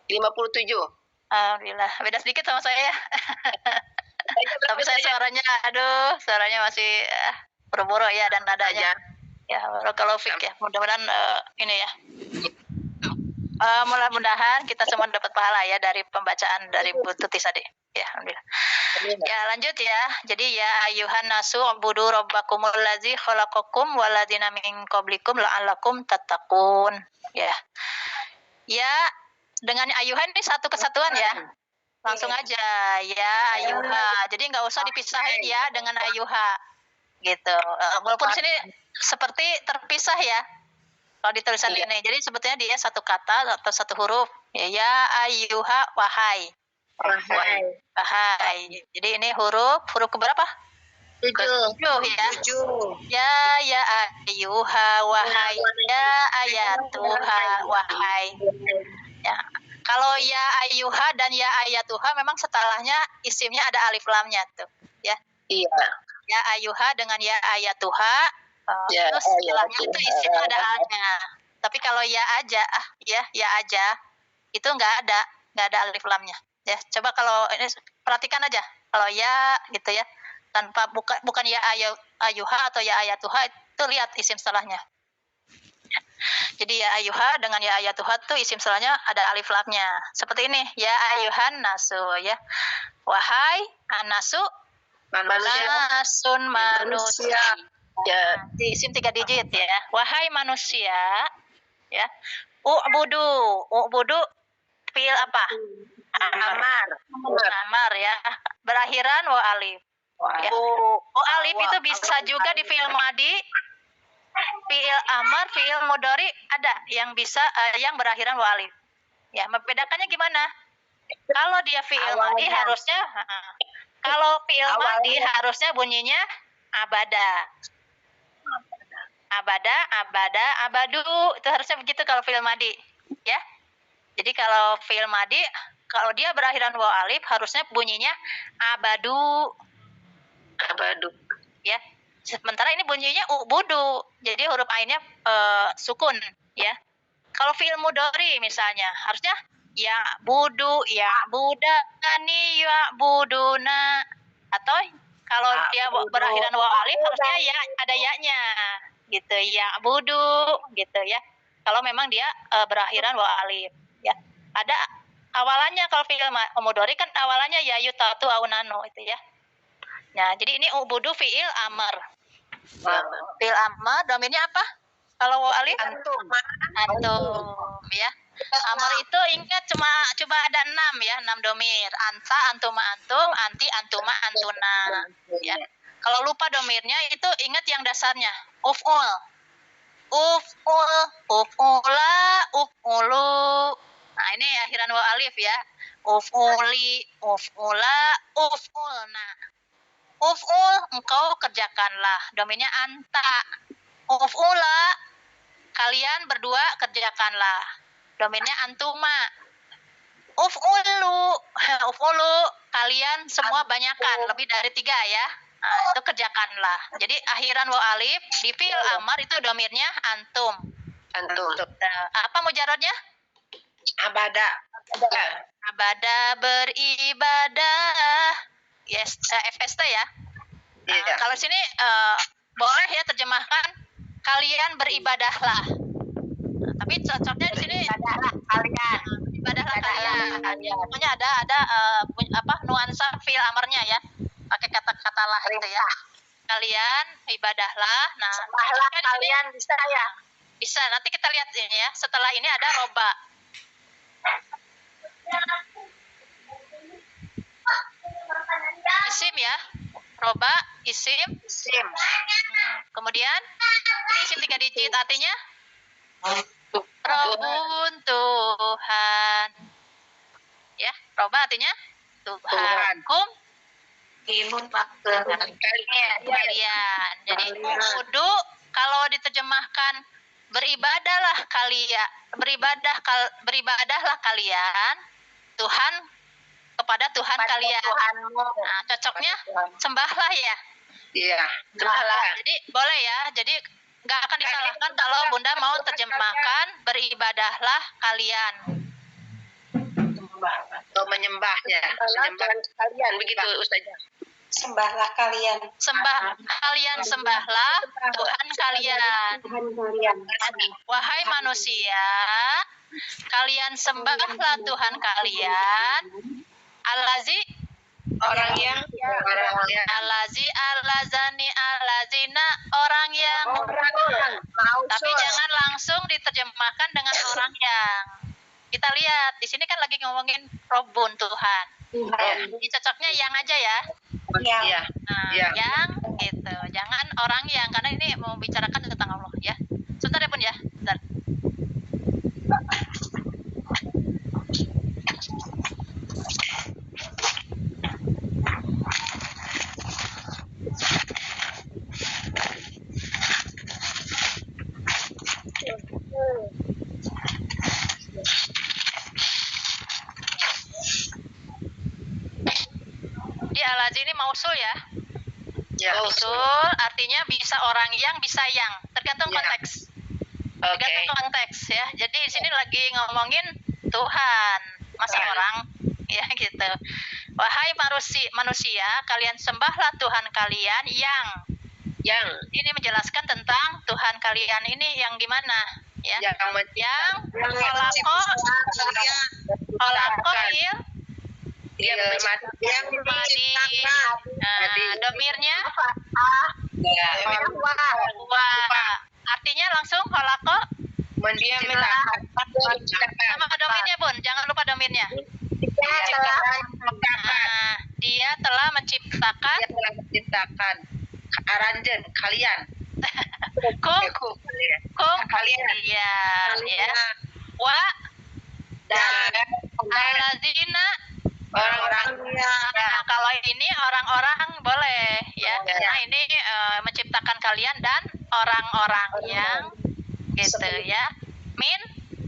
57. Alhamdulillah. Beda sedikit sama saya ya. Tapi saya suaranya masih boro-boro ya dan nadanya. Ya, barakallahu fiik ya. Mudah-mudahan ini ya. Mudah-mudahan kita semua dapat pahala ya dari pembacaan dari Bu Tuti tadi. Ya, alhamdulillah. Ya, lanjut ya. Jadi ya ayuhan nasu ubudu rabbakumul ladzi khalaqakum walladzina min qablikum la'allakum tattaqun. Ya. Ya, dengan ayuhan ini satu kesatuan ya. Langsung aja ya ayuha. Jadi nggak usah dipisahin ya dengan ayuha. Gitu. Walaupun di sini seperti terpisah ya. Kalau di tulisan Iya. ini, jadi sebetulnya dia satu kata atau satu huruf. Ya ayyuha, wahai. Wahai. Jadi ini huruf keberapa? 7. Tujuh ya. Ya ayyuha, wahai. Ya ayatuha, wahai. Ya. Kalau ya ayyuha dan ya ayatuha memang setelahnya isimnya ada alif lamnya tuh, ya. Iya. Ya ayyuha dengan ya ayatuha, Ya, terus setelahnya itu isimnya ada a-nya. Tapi kalau ya aja, ya aja, itu nggak ada alif lamnya. Ya, coba kalau ini perhatikan aja, kalau ya gitu ya, tanpa bukan ya ayyuha atau ya ayatuha, itu lihat isim setelahnya. Jadi ya ayyuha dengan ya ayatuha tuh isim setelahnya ada alif lamnya. Seperti ini, ya ayyuhan nasu ya. Wahai anasu, nasun manusia. Ya, di isim 3 digit ya. Wahai manusia, ya. U'budu fi'il apa? Amar ya. Berakhiran wa alif. Ya. Alif itu bisa juga di fi'il madi, fi'il amar, fi'il mudhari ada yang bisa yang berakhiran wa alif. Ya, membedakannya gimana? Kalau dia fi'il madi harusnya kalau fi'il madi harusnya bunyinya abada. Abadu, itu harusnya begitu kalau fi'il madi, ya. Jadi kalau fi'il madi kalau dia berakhiran wa alif harusnya bunyinya abadu. Ya. Sementara ini bunyinya ubudu. Jadi huruf ainnya sukun, ya. Kalau fi'il mudhari misalnya harusnya ya budu, ya budani, ya buduna. Atau kalau dia berakhiran wa alif harusnya ya ada ya-nya gitu, ya budu gitu ya. Kalau memang dia berakhiran wa alif, ya. Ada awalannya kalau fi'il mudhari kan awalannya ya yutatu au nanu itu ya. Nah, jadi ini ubudu fi'il amar. Fi'il amar domainnya apa? Kalau wa alif? Antum ya. Amar itu ingat coba ada 6 ya, 6 domir. Anta, antuma, antum, anti, antuma, antuna. Ya. Kalau lupa domirnya itu ingat yang dasarnya. Uf'ul, uf'ula, uf'ulu. Nah, ini akhiran wa alif ya. Uf'uli, uf'ula, uf'ulna. Uf'ul, engkau kerjakanlah. Domainnya anta. Uf'ula, kalian berdua kerjakanlah. Domainnya antuma. Uf'ulu, kalian semua banyakan, lebih dari 3 ya. Nah, itu kerjakanlah. Jadi akhiran wa alif di fi'il amar itu domirnya antum. Apa mujarodnya? Abada. Beribadah. Yes, FST ya. Nah, kalau sini boleh ya terjemahkan kalian beribadahlah. Nah, tapi cocoknya di sini ibadahlah kalian. Ya, pokoknya ada nuansa fi'il amarnya ya. Pakai kata-kata lah gitu ya. Kalian ibadahlah. Nah, Sembahlah kalian bisa ya. Bisa. Nanti kita lihat ini ya. Setelah ini ada roba. Isim ya. Roba, isim. Kemudian ini isim 3 digit artinya Robun Tuhan. Ya, roba artinya Tuhan. Kum kalian. Jadi ubudu kalau diterjemahkan beribadahlah kalian, beribadahlah kalian Tuhan kepada Tuhan kalian. Nah, cocoknya sembahlah ya. Iya. Jadi boleh ya. Jadi nggak akan disalahkan kalau Bunda mau terjemahkan beribadahlah kalian. Menyembahnya. Menyembah kalian begitu Ustazah. Sembahlah kalian. Sembahlah Tuhan kalian. Wahai manusia, kalian sembahlah Tuhan kalian. Allazi Orang yang Allazi, allazani, allazina, orang yang. Tapi jangan langsung diterjemahkan dengan orang yang. Kita lihat di sini kan lagi ngomongin Robun Tuhan. Jadi cocoknya yang aja ya. Iya. Nah, yang gitu. Jangan orang yang, karena ini mau bicarakan tentang Allah ya. Sebentar ya Bun ya. Bentar. Mausul artinya bisa orang yang, bisa yang, tergantung Ya. konteks. Oke. Tergantung konteks ya. Jadi di sini lagi ngomongin Tuhan, masa Tuhan. orang ya gitu. Wahai manusia, kalian sembahlah Tuhan kalian yang ini menjelaskan tentang Tuhan kalian ini yang gimana ya. yang Dia domirnya artinya langsung holako sama domirnya Bun, jangan lupa domirnya. Dia telah menciptakan aranjen kalian. kum Kalian. iya ya. Wa Dan alazina orang-orang kalau ini orang-orang boleh ya. Ya. Nah ini menciptakan kalian dan orang-orang yang gitu ya. Min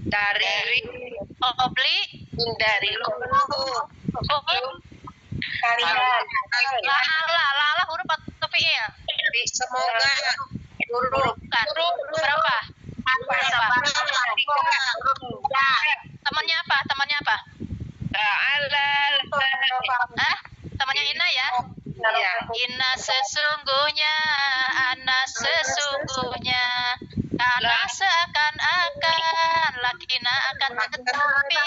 dari obli la huruf atau fiil? semoga Bukan. Berapa? Temannya apa? Temannya Ina ya? Ya. Inna sesungguhnya, karena seakan-akan, lakina akan tetapi,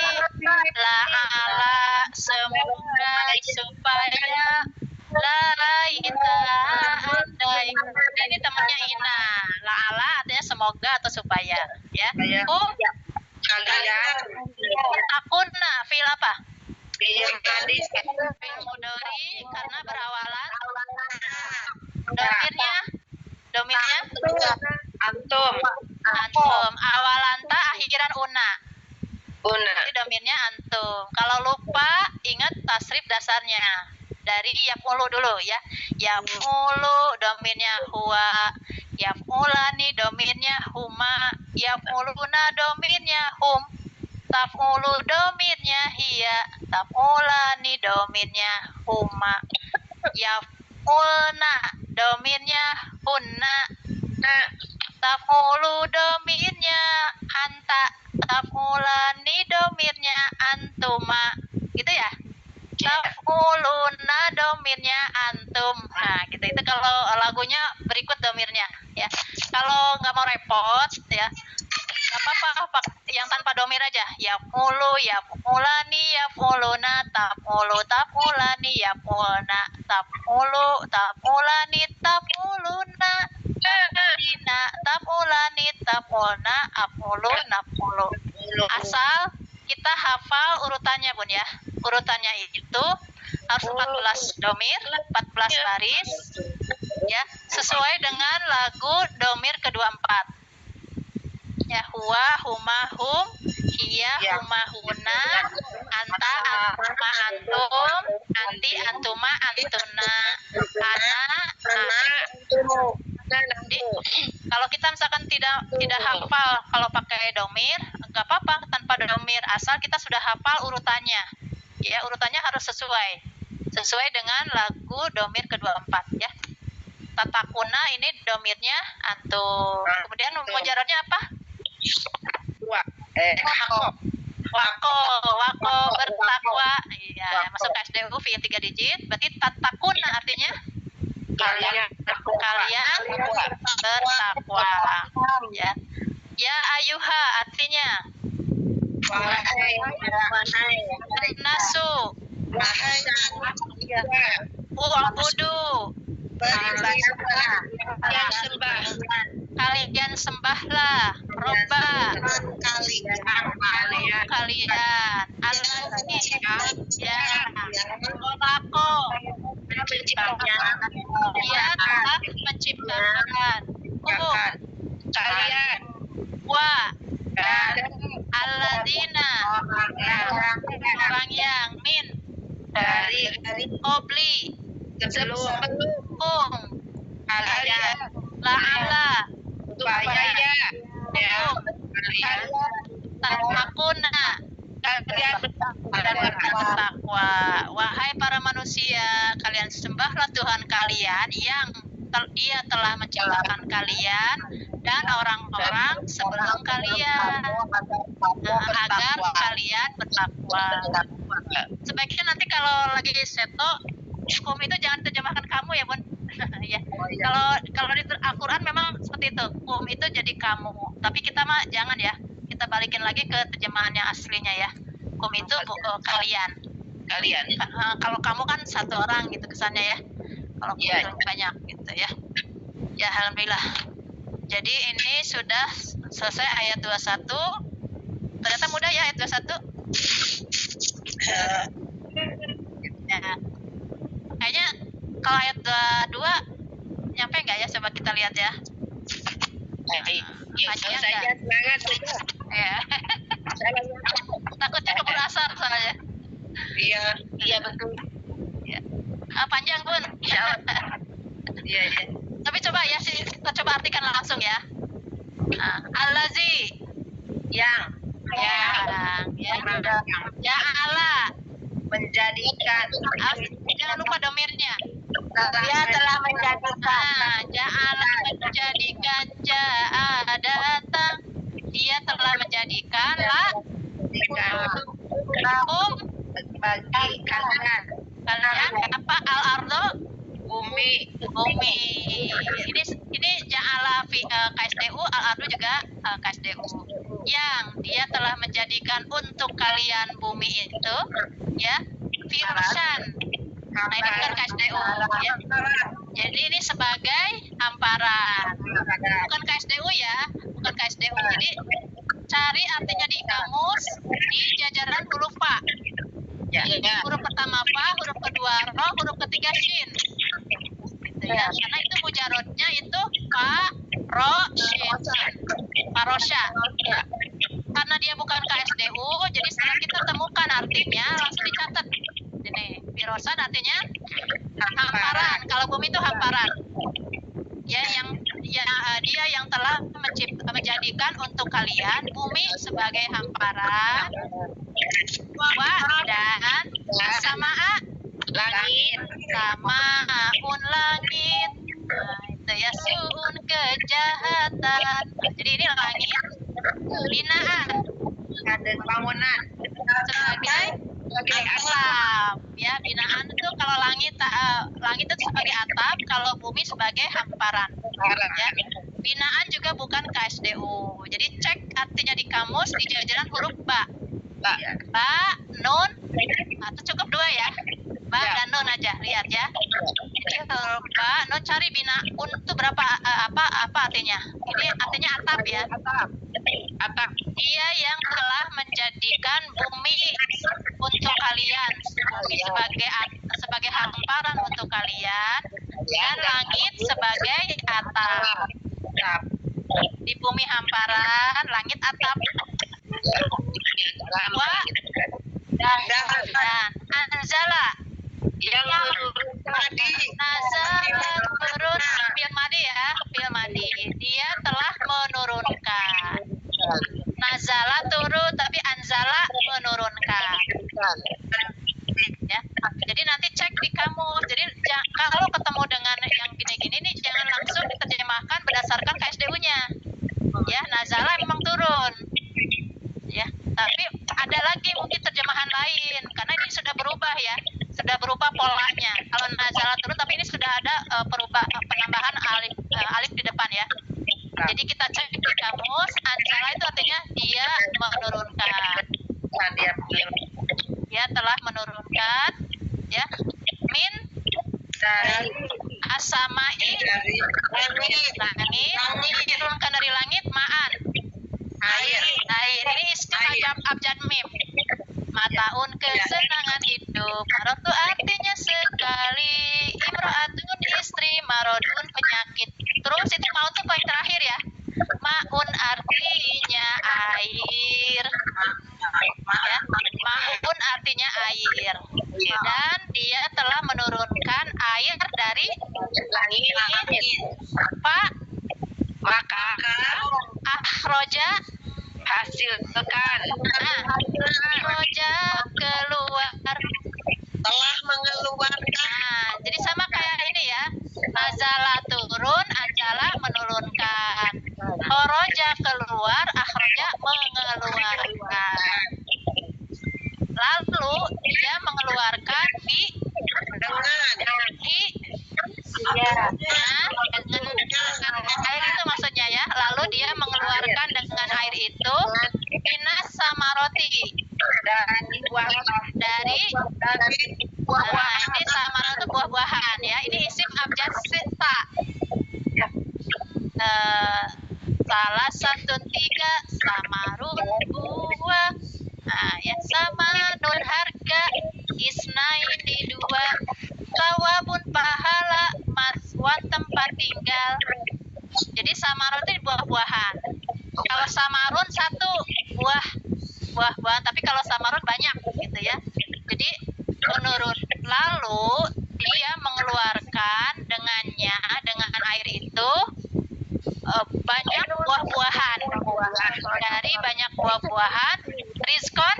la'ala semoga supaya, la'aita andai. Ini temannya Ina. La'ala artinya semoga atau supaya, ya. Kalian Takuna, fil apa? yang tadi Fil mudhari karena berawalan domirnya antum awalanta akhiran una. Jadi domirnya antum. Kalau lupa ingat tasrif dasarnya. Dari yaf'ulu dulu ya. Yaf'ulu domirnya huwa, yaf'ulani domirnya huma, yaf'uluna domirnya hum, taf'ulu domirnya hiya, taf'ulani domirnya huma, yaf'ulna domirnya hunna, taf'ulu domirnya anta, taf'ulani domirnya antuma. Gitu ya? Taf'uluna domirnya antum. Nah, gitu. Itu kalau lagunya berikut domirnya ya. Kalau nggak mau repot ya, nggak apa-apa yang tanpa domir aja. Yaf'ulu, yaf'ulani, yaf'uluna, taf'ulu, taf'ulani, yaf'ulna, taf'ulu, taf'ulani, taf'uluna, taf'ulina, taf'ulani, taf'ulna, af'ulu, naf'ulu. Asal kita hafal urutannya Bun ya. Urutannya itu harus 14 domir, 14 baris ya, sesuai dengan lagu domir kedua 4. Ya, huwa, huma, hum, hiya, huma, huna, anta, antuma, antum, anti, antuma, antuna, ana. Jadi kalau kita misalkan tidak hafal kalau pakai domir, nggak apa-apa tanpa domir, asal kita sudah hafal urutannya. Ya, urutannya harus sesuai dengan lagu domir kedua 4 ya. Tatakuna ini domirnya antum. Kemudian mujarradnya apa? Wako bertakwa. Iya, masuk ke SDU fiil 3 digit. Berarti tatakuna artinya kalian bertakwa ya. Ya ayuha artinya nasu u'budu kalian sembahlah robba kalian allazi ya kolako dia telah menciptakan kalian wa alladzina orang yang min dari obli sebelum kalian la'ala supaya takuna kalian bertakwa. Wahai para manusia, kalian sembahlah Tuhan kalian yang Dia telah menciptakan kalian dan orang-orang sebelum kalian agar kalian bertakwa. Sebaiknya nanti kalau lagi seto, kum itu jangan terjemahkan kamu ya Bun. Ya. Kalau di Al-Quran memang seperti itu, kum itu jadi kamu. Tapi kita mah jangan ya, kita balikin lagi ke terjemahan yang aslinya ya. Kum itu kalian. Kalau kamu kan satu orang gitu kesannya ya. Kalau kum itu banyak gitu ya. Ya alhamdulillah. Jadi ini sudah selesai ayat 21. Ternyata mudah ya ayat 21. Ya. Kayaknya kalau ayat 22 nyampe nggak ya? Coba kita lihat ya. Panjang nggak? Semangat saja. Ya. Takutnya keburu asar soalnya. Iya betul. Ya. Panjang Bun. Iya. Tapi coba ya sih, kita coba artikan langsung ya. Allazi Yang ya Allah menjadikan. jangan lupa domirnya. Dia telah menjadikan. Ja'ala menjadikan ja'a datang. Dia telah menjadikan lakum Bagi kalian apa al-ardo bumi. Ini ja'ala KSDU, al-ardo juga KSDU. Yang dia telah menjadikan untuk kalian bumi itu ya firasyan. Nah ini bukan KSDU ya. Jadi ini sebagai hamparan, bukan KSDU ya, bukan KSDU. Jadi cari artinya di kamus di jajaran huruf fa. Huruf pertama fa, huruf kedua ro, huruf ketiga shin. Gitu ya. Karena itu mujarotnya itu fa, ro, shin, parosya. Karena dia bukan KSDU, jadi setelah kita temukan artinya langsung dicatat. Ini firosan artinya hamparan. Kalau bumi itu hamparan. Ya, dia yang telah menjadikan untuk kalian bumi sebagai hamparan. Dan samaa Langit. samaun langit. Nah, itu ya suun kejahatan. Jadi ini langit binaan Ada bangunan. sebagai atap ya. Binaan itu kalau langit itu sebagai atap, kalau bumi sebagai hamparan ya. Binaan juga bukan KSDU. Jadi cek artinya di kamus di jajaran huruf ba, nun, atau cukup dua ya, ba dan nun aja, lihat ya. Jadi huruf ba, nun, cari binaun itu berapa, apa artinya? Ini artinya atap ya. Atap. Dia yang telah menjadikan bumi untuk kalian, bumi sebagai hamparan untuk kalian, dan langit sebagai atap. Di bumi hamparan, langit atap. Dan anzala Yang tadi. nazala turun fil madi ya, fil madi. Dia telah menurunkan. Nazala turun, tapi anzala menurunkan. Ya. Jadi nanti cek di kamus. Jadi kalau ketemu dengan yang gini-gini nih, jangan langsung diterjemahkan berdasarkan KSDU-nya. Ya, nazala memang turun. Ya, tapi ada lagi mungkin terjemahan lain karena ini sudah berubah ya. Sudah berubah polanya. Kalau nazala turun, tapi ini sudah ada penambahan alif di depan ya. Jadi kita cek di kamus, anzala itu artinya dia menurunkan. Dia telah menurunkan ya min Dari asamai langit diturunkan dari langit ma'an air. Ini istilah abjad mim, mataun kesenangan hidup, marotu artinya sekali, imro'atun istri, marodun penyakit. Terus itu maun tuh poin terakhir ya. Maun artinya air ya. Maun artinya air. Dan dia telah menurunkan air dari langit. Pak Maka ahroja hasilkan. ahroja keluar. Telah mengeluarkan. Nah, jadi sama kayak ini ya. Nazala turun, anjala menurunkan. Khoroja keluar, akhroja mengeluarkan. Lalu dia mengeluarkan di Iya. dengan air itu maksudnya ya. Lalu dia mengeluarkan dengan air itu minas samaroti dari ini samara itu buah-buahan ya. Ini isim abjad sita. Salah satu tiga samarun buah. Nah, ya sama nun harga isnaini dua kawabun pahala maswan tempat tinggal. Jadi samarun itu buah-buahan. Kalau samarun satu buah-buahan, tapi kalau samarun banyak gitu ya. Jadi menurut lalu dia mengeluarkan dengannya dengan air itu banyak buah-buahan. Dari banyak buah-buahan rizkon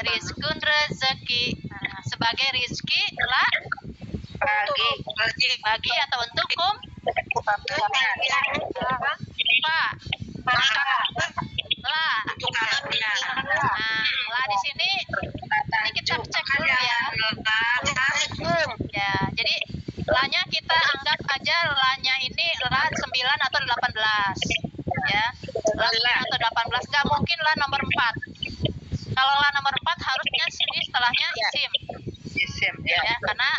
rizkun rezeki. Nah, sebagai rizki lah bagi atau untukkum lah di sini ini kita cek dulu ya. Ya, jadi lanya kita anggap aja lanya ini la 9 atau 18. Ya. La 9 atau 18 enggak mungkin lah nomor 4. Kalau la nomor 4 harusnya sini setelahnya isim. Ya, karena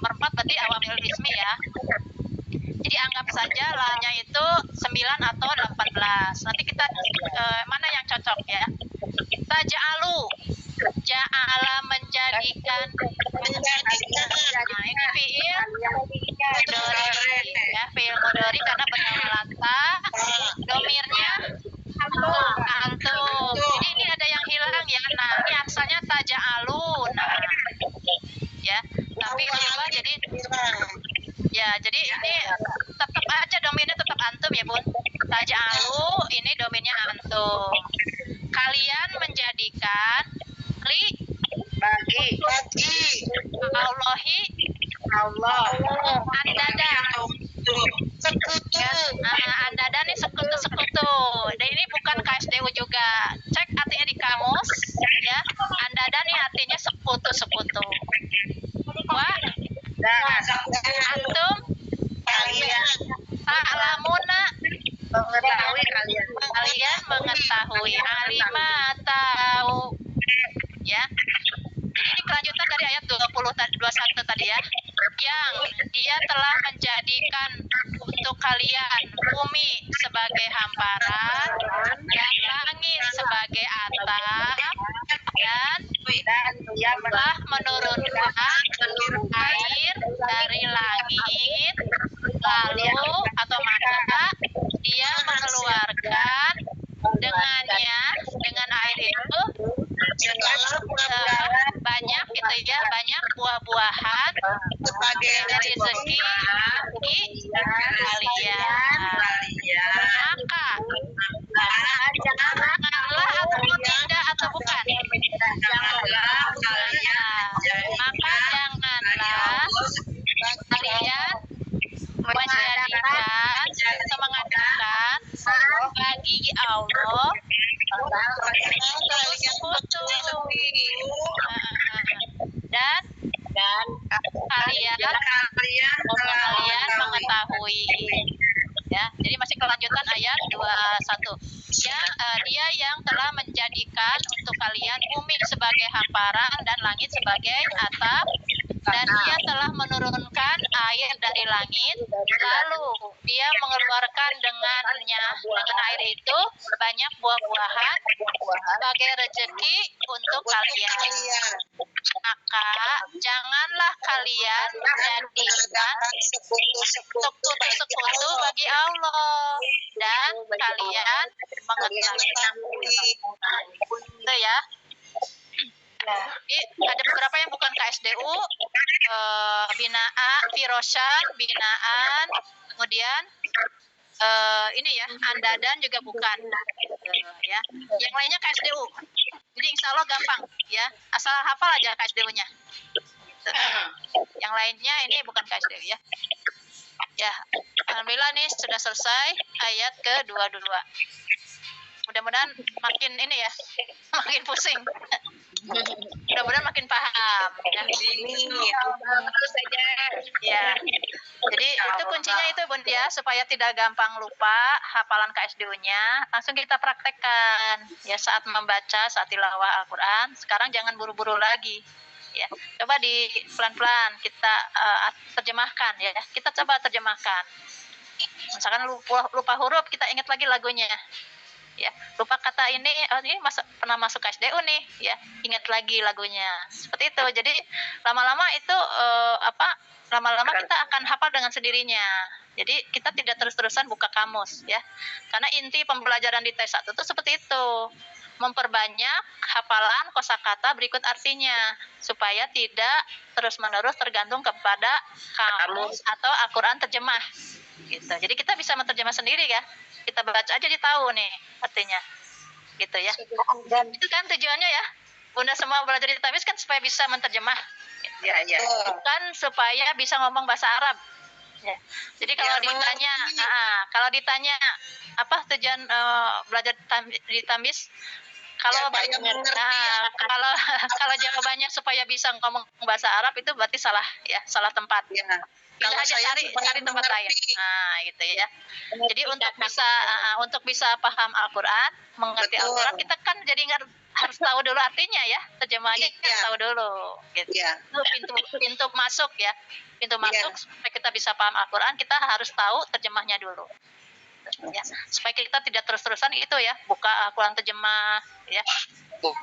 nomor 4 berarti awamil ismi ya. Jadi anggap saja lanya itu 9 atau 18. Nanti kita mana yang cocok ya. Kita ja'ala menjadikan. Nah, ini fi'il mudhari ya, fi'il mudhari karena bernama lanta. Domirnya antum. Jadi ini ada yang hilang ya. Nah, ini asalnya taja'alu. Nah, ya. Tapi berubah jadi ya, jadi ini tetap aja domainnya tetap antum ya Bun. Taja'alu ini domainnya antum. Kalian menjadikan bagi Allah andada ya, andada ini sekutu. Dan ini bukan KSDU juga. Cek artinya di kamus ya. Andada ini artinya sekutu. Wah, antum ta'lamuna kalian mengetahui alima tahu ya. Jadi ini kelanjutan dari ayat 21 tadi ya. Yang dia telah menjadikan untuk kalian bumi sebagai hamparan dan langit sebagai atap dan dia telah menurunkan air dari langit lalu atau maka dia mengeluarkan dengannya dengan air itu banyak gitu ya, banyak buah-buahan sebagai rezeki di kalian. Maka janganlah atau tidak atau bukan. Maka janganlah kalian menjadikan atau mengadakan bagi Allah sekutu dan kalian mengetahui ya. Jadi masih kelanjutan ayat 21 ya. Dia yang telah menjadikan untuk kalian bumi sebagai hamparan dan langit sebagai atap dan dia telah menurunkan air dari langit lalu dia mengeluarkan dengan air itu banyak buah-buahan sebagai rezeki untuk kalian. Maka janganlah kalian menjadikan sekutu bagi Allah dan kalian mengetahui itu ya. Ada beberapa yang bukan KSDU, binaan, firosyan, binaan, kemudian ini ya, andadan juga bukan, ya. Yang lainnya KSDU. Jadi insya Allah gampang, ya. Asal hafal aja KSDU-nya. gitu. Yang lainnya ini bukan KSDW ya. Ya, alhamdulillah nih sudah selesai ayat ke-22. Mudah-mudahan makin ini ya, makin pusing. Mudah-mudahan makin paham ya. Terus saja. Ya. Jadi itu kuncinya itu Bun ya, supaya tidak gampang lupa hafalan KSDU-nya, langsung kita praktekkan ya saat membaca, saat tilawah Al-Qur'an. Sekarang jangan buru-buru lagi. Ya. Coba di pelan-pelan kita terjemahkan ya. Kita coba terjemahkan. Misalkan lupa huruf, kita ingat lagi lagunya. Ya, lupa kata ini, ini pernah masuk KSDU nih, ya, ingat lagi lagunya. Seperti itu. Jadi lama-lama itu lama-lama kita akan hafal dengan sendirinya. Jadi kita tidak terus-terusan buka kamus, ya. Karena inti pembelajaran di T1 itu seperti itu. Memperbanyak hafalan kosakata berikut artinya supaya tidak terus-menerus tergantung kepada kamus atau Al-Qur'an terjemah. Gitu. Jadi kita bisa menerjemah sendiri ya. Kita baca aja jadi tahu nih artinya. Gitu ya. Itu kan tujuannya ya. Bunda semua belajar di Tamis kan supaya bisa menerjemah. Ya, ya. Bukan supaya bisa ngomong bahasa Arab. Ya. Jadi kalau ditanya apa tujuan belajar di Tamis? Kalau kalau jawabannya supaya bisa ngomong bahasa Arab itu berarti salah ya, salah tempat. Ya. Pilih aja cari tempat lain. Nah, gitu ya. Jadi untuk bisa paham Al-Qur'an, mengerti Al-Qur'an, kita kan jadi harus tahu dulu artinya ya, terjemahannya kita tahu dulu gitu. Itu pintu masuk ya. Pintu masuk supaya kita bisa paham Al-Qur'an, kita harus tahu terjemahnya dulu. Ya, supaya kita tidak terus-terusan itu ya, buka Al-Qur'an terjemah ya.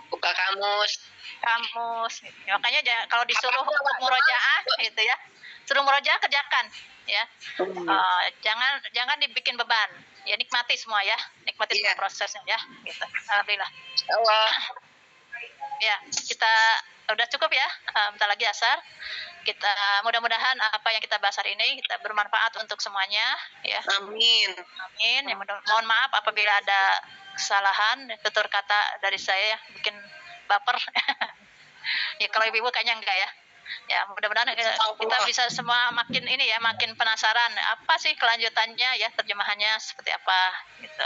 Buka kamus. Ya, makanya kalau disuruh murojaah gitu ya. Suruh murojaah kerjakan ya. Jangan dibikin beban. Ya nikmati semua ya. Nikmati semua prosesnya ya gitu. Alhamdulillah. Ya, kita udah cukup ya. Bentar lagi asar. Kita mudah-mudahan apa yang kita bahas hari ini kita bermanfaat untuk semuanya ya. Amin. Ya, mohon maaf apabila ada kesalahan tutur kata dari saya bikin baper. Ya kalau ibu kayaknya enggak ya. Ya mudah-mudahan kita bisa semua makin penasaran apa sih kelanjutannya ya, terjemahannya seperti apa gitu.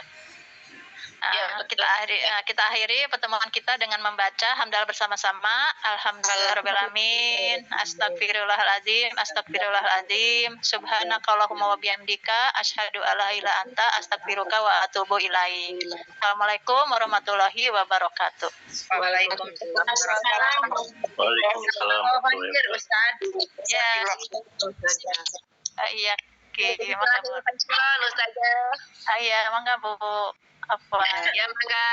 Kita akhiri pertemuan kita dengan membaca hamdalah bersama-sama. Alhamdulillahirabbil alamin. Astagfirullahaladzim. Subhanakallahumma wa bihamdika asyhadu alla ilaha illa anta astaghfiruka wa atubu ilaik. Assalamualaikum warahmatullahi wabarakatuh. Waalaikumsalam. Ya. Iya. Iya, mangga Bu. Apa? Ya, mangga.